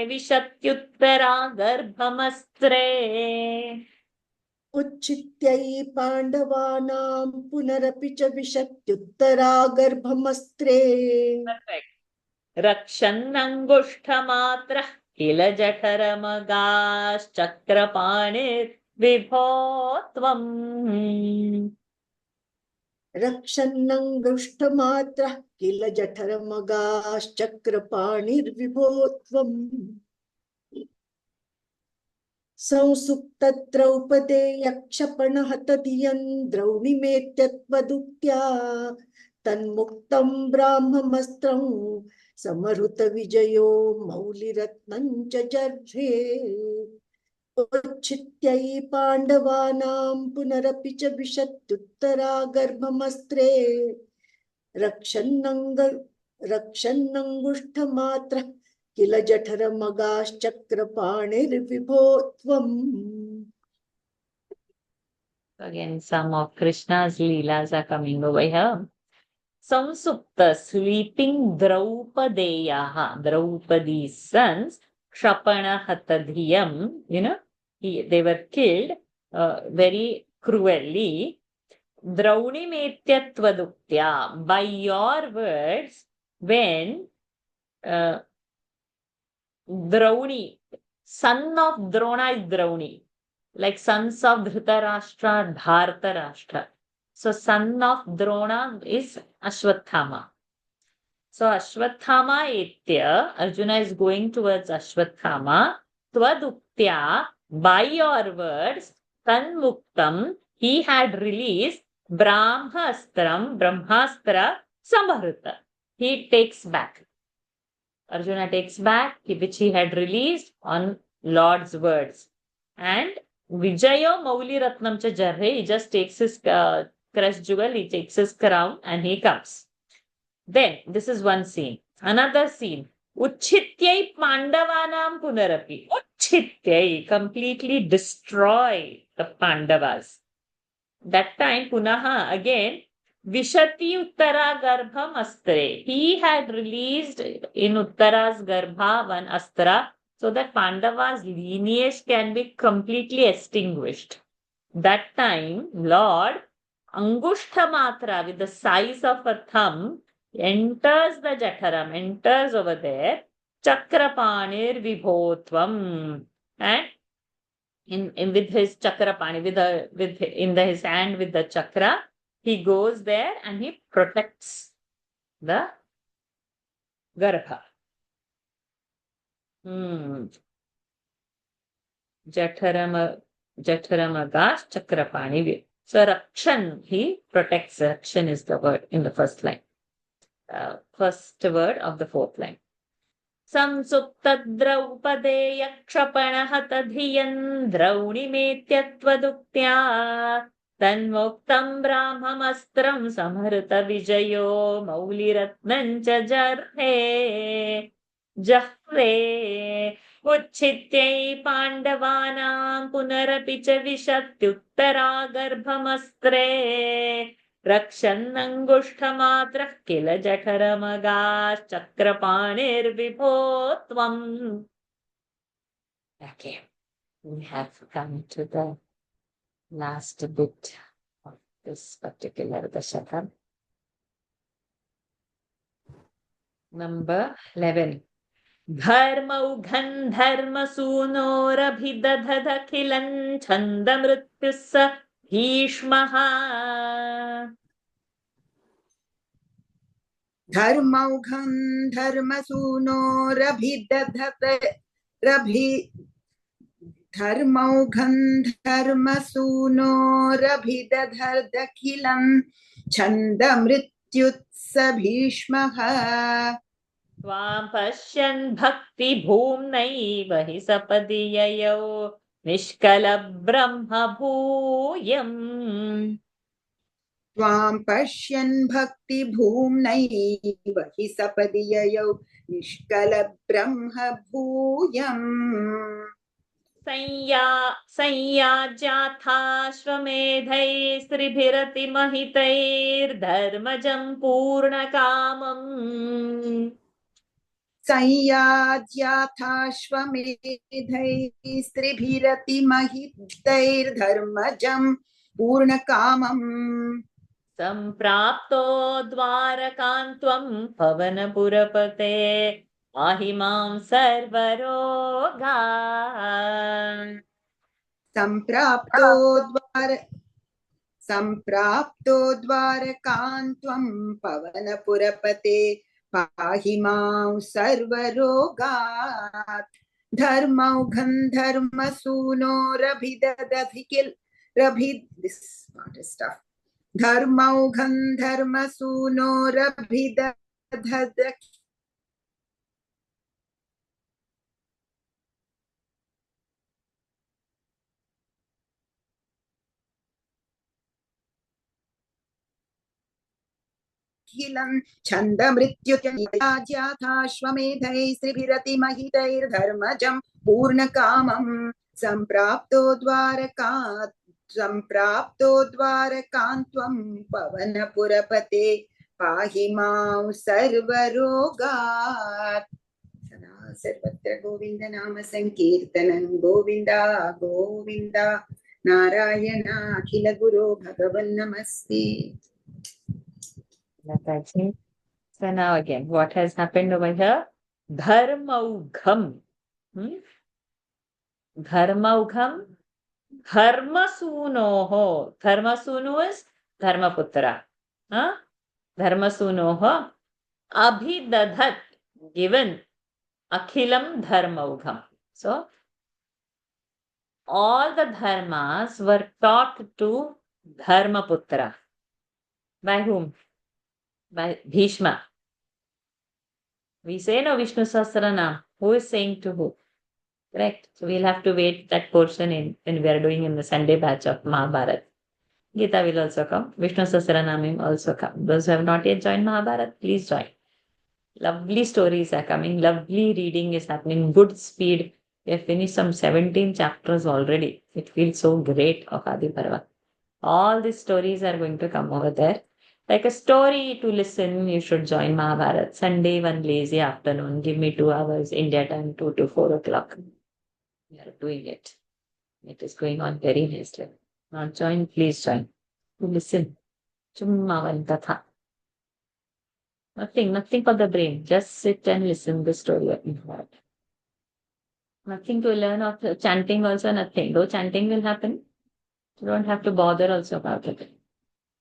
विशत्युत्तरागर्भमस्त्रे उच्छित्यै पाण्डवानां पुनरपि च विशत्युत्तरागर्भमस्त्रे Perfect. रक्षन्नङ्गुष्ठमात्रः किल जठरमगाश्चक्रपाणिर्विभो त्वम् रक्षन्नङ्गुष्ठमात्रः किल जठरमगाश्चक्रपाणिर्विभो त्वम् संसुप्तद्रौपदेयक्षपणहतधियन् द्रौणिमेत्यत्वदुक्त्या तन्मुक्तं ब्राह्ममस्त्रं समरुतविजयो मौलिरत्नं च जर्हे उच्छित्यै पाण्डवानां पुनरपि च विशत्युत्तरागर्भमस्त्रे रक्षन्नङ्गुष्ठमात्रः किल जठरमगाश्चक्रपाणिर्विभो त्वम्. Again, some of Krishna's leelas are coming over here. Samsupta, sleeping Draupadeyaha, Draupadi's sons, Kshapana Hatadhiyam, they were killed very cruelly. Drauni Metyatvaduktya, by your words, when Drauni, son of Drona is Drauni, like sons of Dhritarashtra, Dhartarashtra. So son of Drona is Ashwathama. So Ashwathama etya, Arjuna is going towards Ashwathama. Tvaduktya, by your words, Tanmuktam, he had released Brahmastra, Samahruta. He takes back. Arjuna takes back which he had released on Lord's words. And Vijayo Mauli Ratnam cha Jarhe, he just takes his crest jugal, he takes his crown and he comes. Then, this is one scene. Another scene. Uchchityai Pandavanam Punarapi. Uchchityai, completely destroy the Pandavas. That time, Punaha, again, Vishati Uttara Garbham Astre. He had released in Uttara's Garbha one Astra so that Pandava's lineage can be completely extinguished. That time, Lord Angushta Matra, with the size of a thumb, enters the Jataram, enters over there, Chakrapanir Vibhotvam, and in with his Chakrapani, his hand with the chakra, he goes there and he protects the Garbha. Jataramagas Chakrapani. So Rakshan, he protects. Rakshan is the word in the first line. First word of the fourth line. Samsuptadraupadeyakshapanahatadhiyan draunimetyatvaduktya Tanmuktam Brahmamastram Samharita Vijayo Mauliratnan cha Jarhe Uchchityai Pandavanam Punarapi cha Vishatyuttara Garbhamastre Rakshannangushthamatrah Kila Jataramagash Chakrapanir Vibhotvam. Okay, we have come to the last bit of this particular Dashakam. Number 11. Dharmaughan dharmasunorabhidadhadakhilan chandamrityussa Bhishmaha. धर्मौघं धर्मसूनोरभिदधर्दखिलं छन्दमृत्युत्स भीष्मः त्वां पश्यन् भक्तिभूम्नैव हि सपदि ययौ निष्कलब्रह्मभूयम् त्वां पश्यन् भक्तिभूम्नैव हि सपदि ययौ निष्कलब्रह्मभूयम्. संयाज्याथाश्वमेधैस्त्रिभिरतिमहितैर्धर्मजं पूर्णकामम् संयाज्याथाश्वमेधैस्त्रिभिरतिमहितैर्धर्मजं पूर्णकामम् सम्प्राप्तो द्वारकां त्वं पवनपुरपते पाहि मां सर्वरोगान् सम्प्राप्तो द्वारकां त्वं पवनपुरपते पाहि मां सर्वरोगात् धर्मौघं धर्मसूनोरभिदधति किल this part is tough. धर्मौघं धर्मसूनोरभिदधति अखिलं छन्दमृत्युजाथाश्वमेधैस्त्रिभिरतिमहितैर्धर्मजं पूर्णकामं सम्प्राप्तो द्वारकां त्वं पवनपुरपते पाहि मां सर्वरोगात् सदा सर्वत्र गोविन्द नाम संकीर्तनं गोविन्द गोविन्द नारायण अखिल गुरो भगवन् नमस्ते. Lataji. So now again, what has happened over here? Dharmaugham. Dharmaugham. Dharmasunoho. Dharmasunu is Dharmaputra. Dharmasunoho. Abhidadhat. Given. Akhilam Dharmaugham. So, all the dharmas were taught to Dharmaputra. By whom? By Bhishma. We say no Vishnu Sahasranam. Who is saying to who? Correct. So we'll have to wait that portion in when we are doing in the Sunday batch of Mahabharata. Gita will also come. Vishnu Sahasranam will also come. Those who have not yet joined Mahabharata, please join. Lovely stories are coming. Lovely reading is happening. Good speed. We have finished some 17 chapters already. It feels so great of Adi Parva. All these stories are going to come over there. Like a story to listen, you should join Mahabharata. Sunday, one lazy afternoon. Give me 2 hours, India time, 2 to 4 o'clock. We are doing it. It is going on very nicely. Not join, please join. To listen. Chummavantatha. Nothing for the brain. Just sit and listen the story of God. Nothing to learn of chanting also, nothing. Though chanting will happen, you don't have to bother also about it.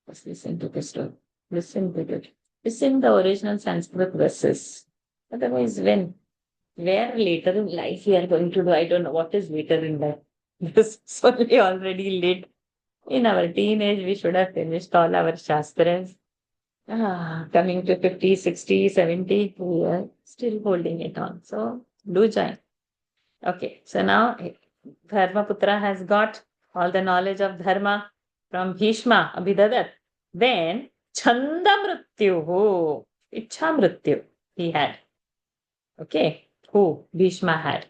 Just listen to the story. Listen to it. Listen the original Sanskrit verses. Otherwise, where later in life we are going to do, I don't know what is later in life. This is only already late. In our teenage, we should have finished all our shastras. Coming to 50, 60, 70, we are still holding it on. So, do join. Okay, so now Dharmaputra has got all the knowledge of Dharma from Bhishma, Abhidadat. Then, Chandamrityuhu, Ichamrityu, he had. Okay, who? Bhishma had.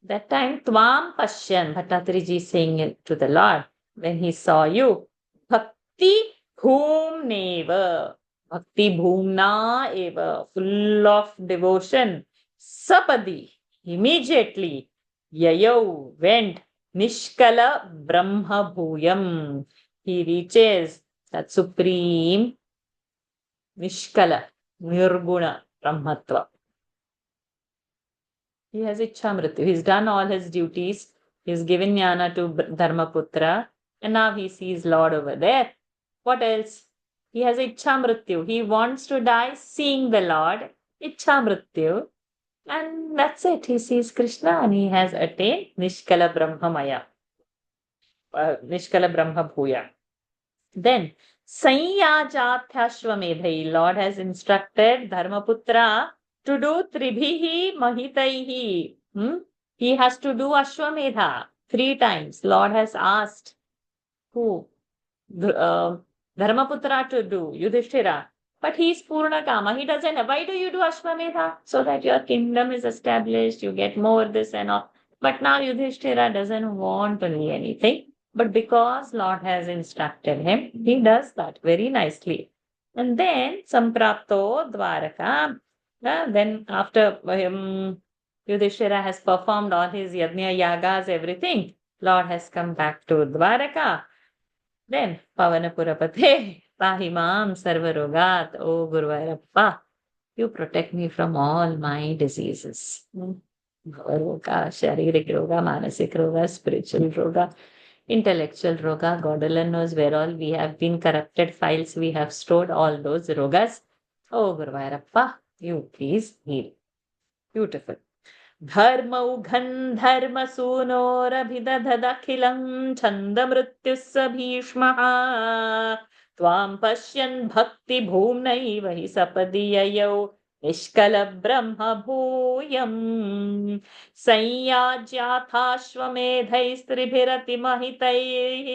That time, Tvam Pashyan, Bhattatriji saying it to the Lord, when he saw you, Bhakti Bhumneva, Bhakti Bhumna eva, full of devotion, Sapadi, immediately, Yayo went, Nishkala Brahma Bhuyam. He reaches that supreme Nishkala, Nirguna Brahmatva. He has Ichamrityu. He's done all his duties. He's given jnana to Dharmaputra. And now he sees Lord over there. What else? He has Ichamrityu. He wants to die seeing the Lord. Ichamrityu. And that's it. He sees Krishna and he has attained Nishkala Brahmamaya. Nishkala Brahma Bhuya. Then, Sanyajathashvamedhai. Lord has instructed Dharmaputra to do Tribhihi Mahitaihi. He has to do Ashwamedha 3 times. Lord has asked who? Dharmaputra to do, Yudhishthira. But he's Purna Kama. He doesn't have. Why do you do Ashwamedha? So that your kingdom is established, you get more this and all. But now Yudhishthira doesn't want only anything. But because Lord has instructed him, he does that very nicely. And then Samprapto Dwaraka. Then after Yudhishthira has performed all his yajna, yagas, everything, Lord has come back to Dwaraka. Then Pavanapurapate, Pahimam Sarvarogat, O Guruvarappa, you protect me from all my diseases. Roga, Sharirik Roga, Manasik Roga, spiritual Roga, intellectual Roga. God alone knows where all we have been corrupted files we have stored, all those Rogas. O Guruvarappa, you please heal. Beautiful. धर्मौघन् धर्मसूनोरभिदधदखिलं छन्दमृत्युः स भीष्मः त्वां पश्यन् भक्तिभूम्नैव हि सपदि ययौ निष्कलब्रह्मभूयम् संयाज्याथाश्वमेधैस्त्रिभिरतिमहितैः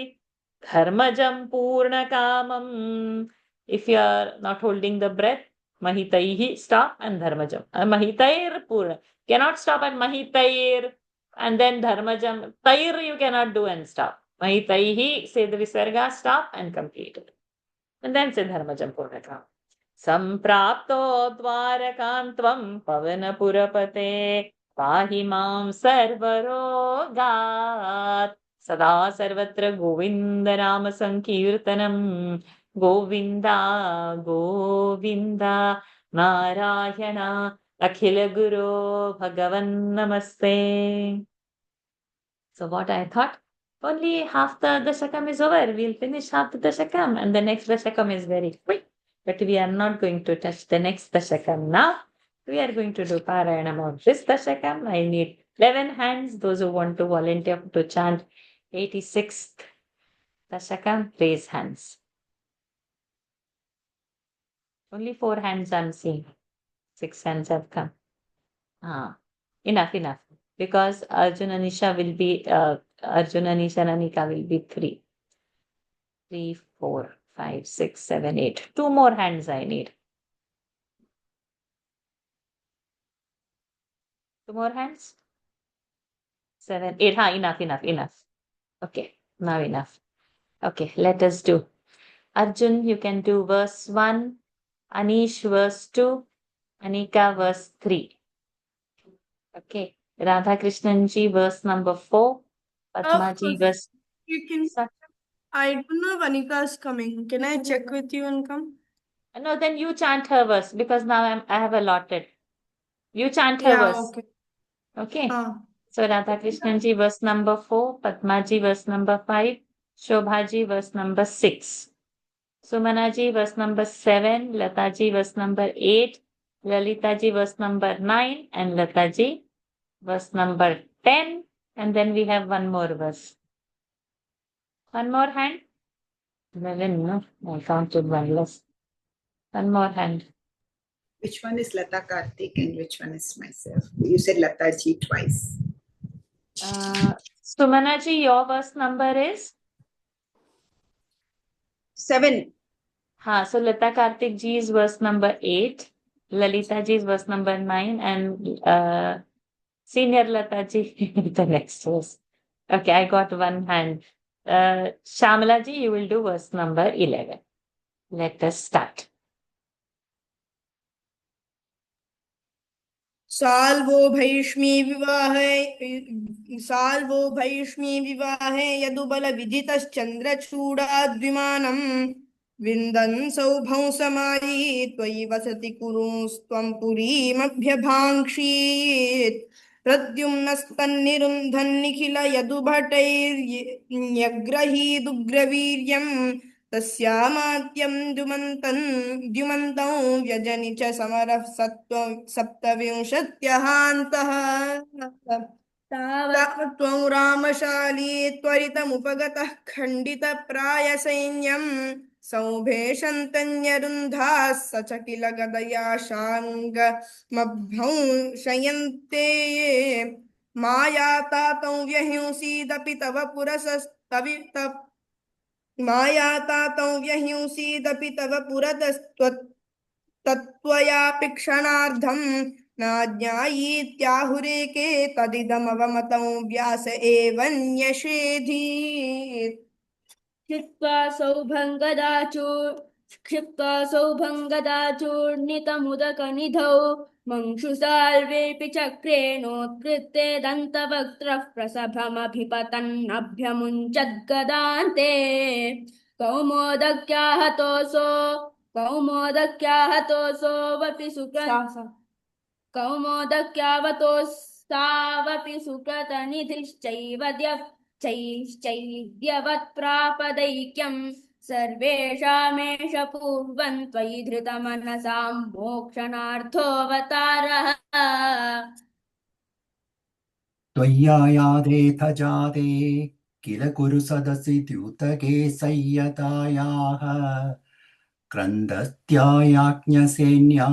धर्मजं पूर्णकामम्. If you are not holding the breath, mahitaihi, stop, and dharmajam. Mahitair purna. Cannot stop at mahitair and then dharmajam. Tair you cannot do and stop. Mahitaihi, say the visarga, stop and complete it. And then say dharmajam purnakam. Samprapto dvarakam tvam pavanapurapate pahi mam sarvarogat. Sada sarvatra govinda nama sankirtanam. Govinda, Govinda, Narayana, Akhila Guru, Bhagavan Namaste. So what I thought, only half the Dashakam is over. We'll finish half the Dashakam and the next Dashakam is very quick. But we are not going to touch the next Dashakam now. We are going to do Parayanam of this Dashakam. I need 11 hands. Those who want to volunteer to chant 86th Dashakam, raise hands. Only 4 hands I'm seeing. 6 hands have come. Enough. Because Arjuna Nisha will be, Arjuna Nisha Nanika will be 3. 3, 4, 5, 6, 7, 8. 2 more hands I need. 2 more hands? 7, 8. Enough. Okay, now enough. Okay, let us do. Arjun, you can do verse 1. Anish, verse 2. Anika, verse 3. Okay. Radha Krishnan ji, verse number 4. Padma ji, verse. You can. I don't know if Anika is coming. Can I check with you and come? No, then you chant her verse because now I have allotted. You chant her verse. Okay. So Radha Krishnan ji, verse number 4. Padma ji, verse number 5. Shobha ji, verse number 6. Sumana ji, verse number 7. Lata ji, verse number 8. Lalita ji, verse number 9. And Lata ji, verse number 10. And then we have one more verse. One more hand. 11, no? I counted one less. One more hand. Which one is Lata Karthik and which one is myself? You said Lata ji twice. Sumana ji, your verse number is? 7. So Lata Karthik ji is verse number 8. Lalita ji is verse number 9. And Senior Lata ji, the next verse. Okay, I got one hand. Shamala ji, you will do verse number 11. Let us start. Salvo Bhaishmi Vivahe Yadubala Viditas Chandra Chuda Dvimanam Vindan Saubham Samayi Tvayi Vasati Kurus Tvam Purim Abhyabhankshit Pradyumnastan Nirundhan Nikhila Yadubhatair Nyagrahi Dugraviryam तस्यामात्यं द्युमन्तं व्यजनि च समरः सप्तविंशत्यहान्तः तावत्त्वं रामशाली त्वरितमुपगतः खण्डितप्रायसैन्यं सौभेशन्तन्यरुन्धाः स च किल गदया शाङ्गमभ्यंशयन्ते मायातातं व्यहिंसीदपि तव मायातातं व्यहिंसीदपि तव पुरतस्त्वत् तत्त्वयापि क्षणार्धं न ज्ञायीत्याहुरेके तदिदमवमतं व्यास एव न्यषेधीत् क्षिप्त्वा सौभङ्गदाचूर्णितमुदकनिधौ मंशुसाल्वेऽपि चक्रेणोत्कृत्ते दन्तवक्त्रः प्रसभमभिपतन्नभ्यमुञ्चद्गदान्ते कौमोदक्याहतोऽसो कौमोदक्याहतोऽसोऽवपि कौमोदक्यावतोस्तावपि सुकृतनिधिश्चैव चैद्यवत्प्रापदैक्यं सर्वेषामेष पूर्वं त्वयि धृतमनसां मोक्षणार्थोऽवतारः त्वय्यायादेथ जाते किल कुरु सदसि द्यूतके संयतायाः क्रन्दत्यायाज्ञसेन्या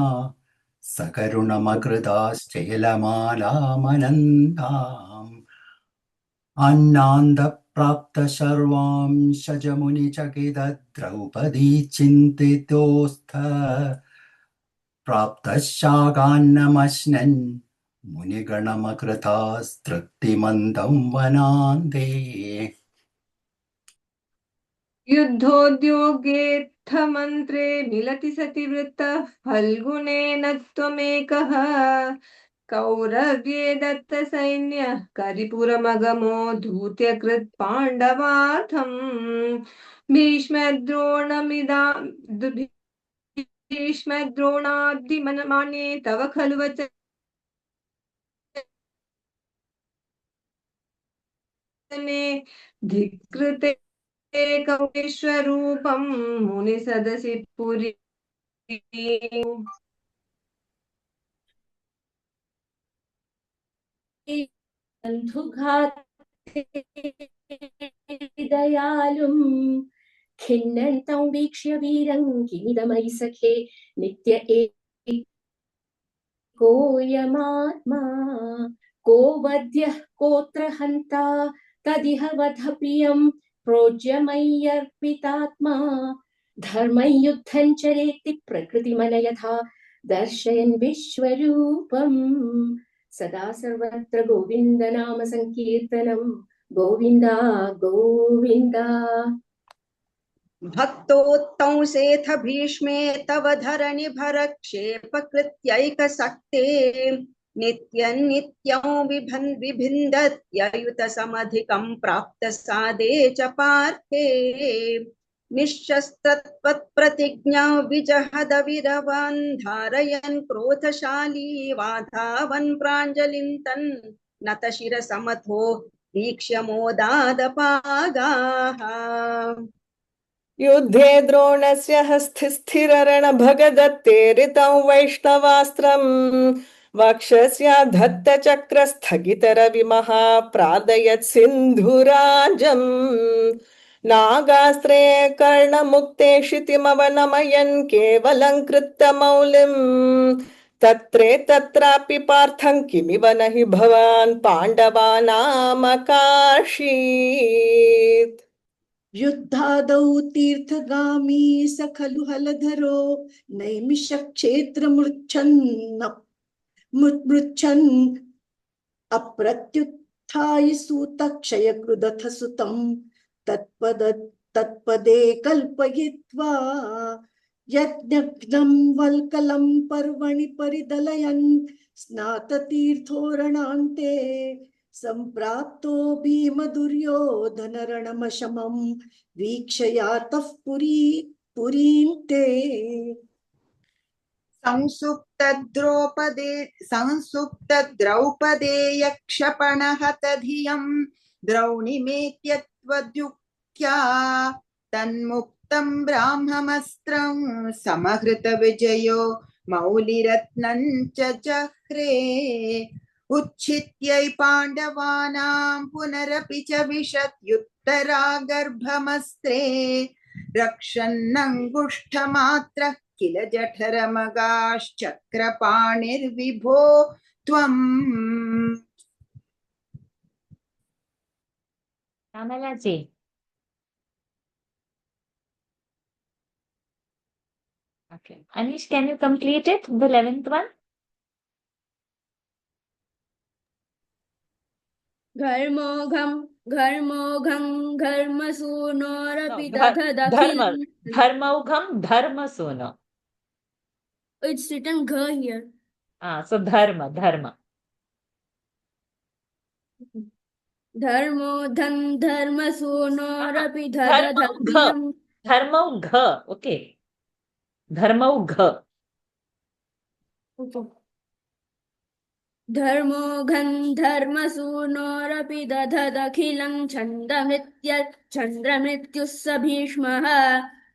सकरुणमकृताश्चेलमालामनन्ताम् अन्नान्दप्राप्तशर्वांशजमुनिचकितद्रौपदी चिन्तितोऽस्थ प्राप्तशाकान्नमश्नन् मुनिगणमकृतास्तृप्तिमन्दं वनान्ते युद्धोद्योगेऽर्थमन्त्रे मिलति सति वृत्तः फल्गुनेन त्वमेकः कौरव्ये दत्तसैन्यः करिपुरमगमो धूत्यकृत् पाण्डवार्थम् भीष्मद्रोणाब्धिमाने तव खलु वचने धिक्कृते एकविश्वरूपं मुनिसदसि पुरी बन्धुघाते दयालुं खिन्नन्तं वीक्ष्य वीरं किमिदमयि सखे नित्य एकोऽयमात्मा को वध्यः कोऽत्र हन्ता तदिह वध प्रियं प्रोज्यमय्यर्पितात्मा धर्मं युद्धं चरेति प्रकृतिमन यथा दर्शयन् विश्वरूपम् सदा सर्वत्र गोविन्द नाम संकीर्तनं गोविन्द गोविन्द भक्तोत्तंसेऽथ भीष्मे तव धरणिभरक्षेपकृत्यैकसक्ते नित्यं विभिन्दत्ययुतसमधिकं प्राप्तसादे च पार्थे निःशस्त्रत्वत्प्रतिज्ञा विजहदविरवान् धारयन् क्रोधशाली वाधावन् प्राञ्जलिं तन् नतशिरसमथो वीक्ष्य मोदादपागाः युद्धे द्रोणस्य हस्तिस्थिररणभगदत्तेरितं वैष्णवास्त्रम् वक्षस्याधत्तचक्रस्थगितरविमहाप्रादयत् सिन्धुराजम् नागास्त्रे कर्णमुक्ते क्षितिमवनमयन् केवलं कृत्तमौलिम् तत्रापि पार्थं किमिव न हि भवान् पाण्डवानामकार्षीत् युद्धादौ तीर्थगामी स खलु हलधरो नैमिषक्षेत्रमृच्छन् अप्रत्युत्थाय सूतक्षयकृदथ सुतं तत्पदे कल्पयित्वा यज्ञघ्नं वल्कलं पर्वणि परिदलयन् स्नाततीर्थोरणान्ते सम्प्राप्तो भीमदुर्योधनरणमशमं वीक्षयातः पुरीं ते संसुप्तद्रौपदेयक्षपणहतधियं द्रौणिमेत्यत्वद्युक्त्या तन्मुक्तं ब्राह्ममस्त्रं समहृतविजयो मौलिरत्नं च जह्रे उच्छित्यै पाण्डवानां पुनरपि च विशत्युत्तरागर्भमस्त्रे रक्षन्नङ्गुष्ठमात्रः किल जठरमगाश्चक्रपाणिर्विभो त्वम् Kamalaji. Okay. Anish, can you complete it? The 11th one? घर्मोघम घर्मोघम घर्मसूनोरपि No, dharma. दधदखिलम्. Dharmaugam, dharma suna. It's written gha here. So dharma. धर्मोधं धर्मसूनोरपि Dharmaugha. दधदखिलम्. Dharmaugha. Okay. Dharmaugha. धर्मोघं धर्मसूनोरपि दधदखिलं छन्द्रमृत्युः स भीष्मः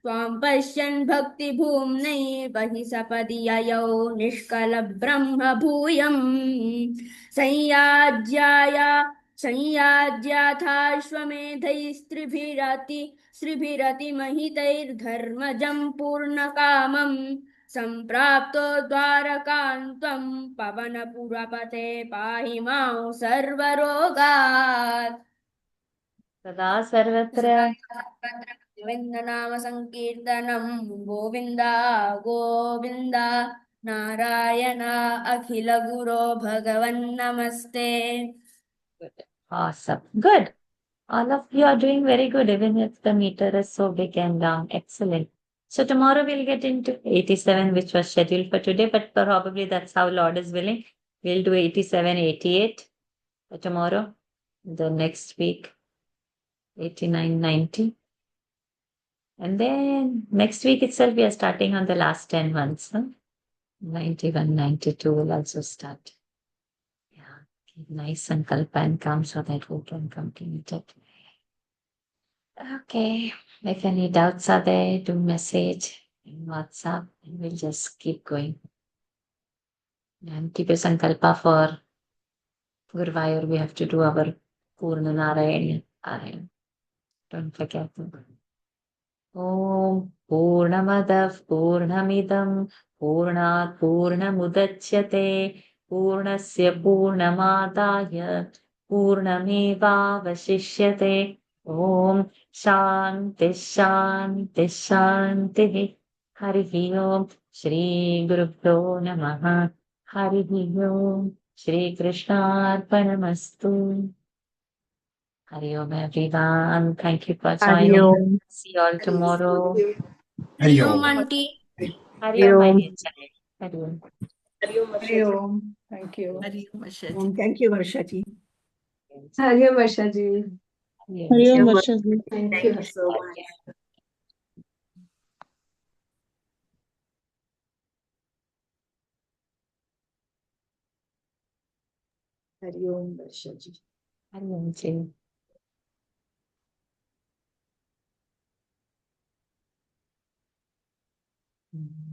त्वां पश्यन् भक्तिभूम्नैव हि सपदि ययौ निष्कलब्रह्म भूयम् संयाज्यायाश्वमेधैस्त्रिभिरतिमहितैर्धर्मजं पूर्णकामम् सम्प्राप्तो द्वारकान्त्वं पवनपुरपते पाहि मां सर्वरोगात् सदा सर्वत्र गोविन्दनाम संकीर्तनं गोविन्द गोविन्द नारायण अखिल गुरो भगवन्नमस्ते. Awesome. Good. All of you are doing very good, even if the meter is so big and long. Excellent. So tomorrow we'll get into 87, which was scheduled for today, but probably that's how Lord is willing. We'll do 87, 88 for tomorrow. The next week, 89, 90. And then next week itself, we are starting on the last 10 months. 91, 92 will also start. Yeah, keep nice sankalpa and calm so that we can complete it. Okay, if any doubts are there, do message in WhatsApp and we'll just keep going. And keep a sankalpa for Guruvayur. We have to do our Purna Narayana. Don't forget. Om Purnamadav Purnamidam Purnat Purnamudachyate Purnasya Purnamadaya Purnamevavashishyate. Om Shanti Shanti Shanti. Harihi Om Shri Gurubhyo Namaha. Harihi Om Shri Krishna Arpanamastu. Hari Om everyone. Thank you for joining. See you all tomorrow. Hari Om Om. aunty. Hari Om, my dear child. Hari Om. Hari Om. Thank you. Thank you, Varshaji. Hari Om Varsha ji. Hari Om. Thank you. So much. Hari Om, Varshaji. Hari Om, Jai. Mm.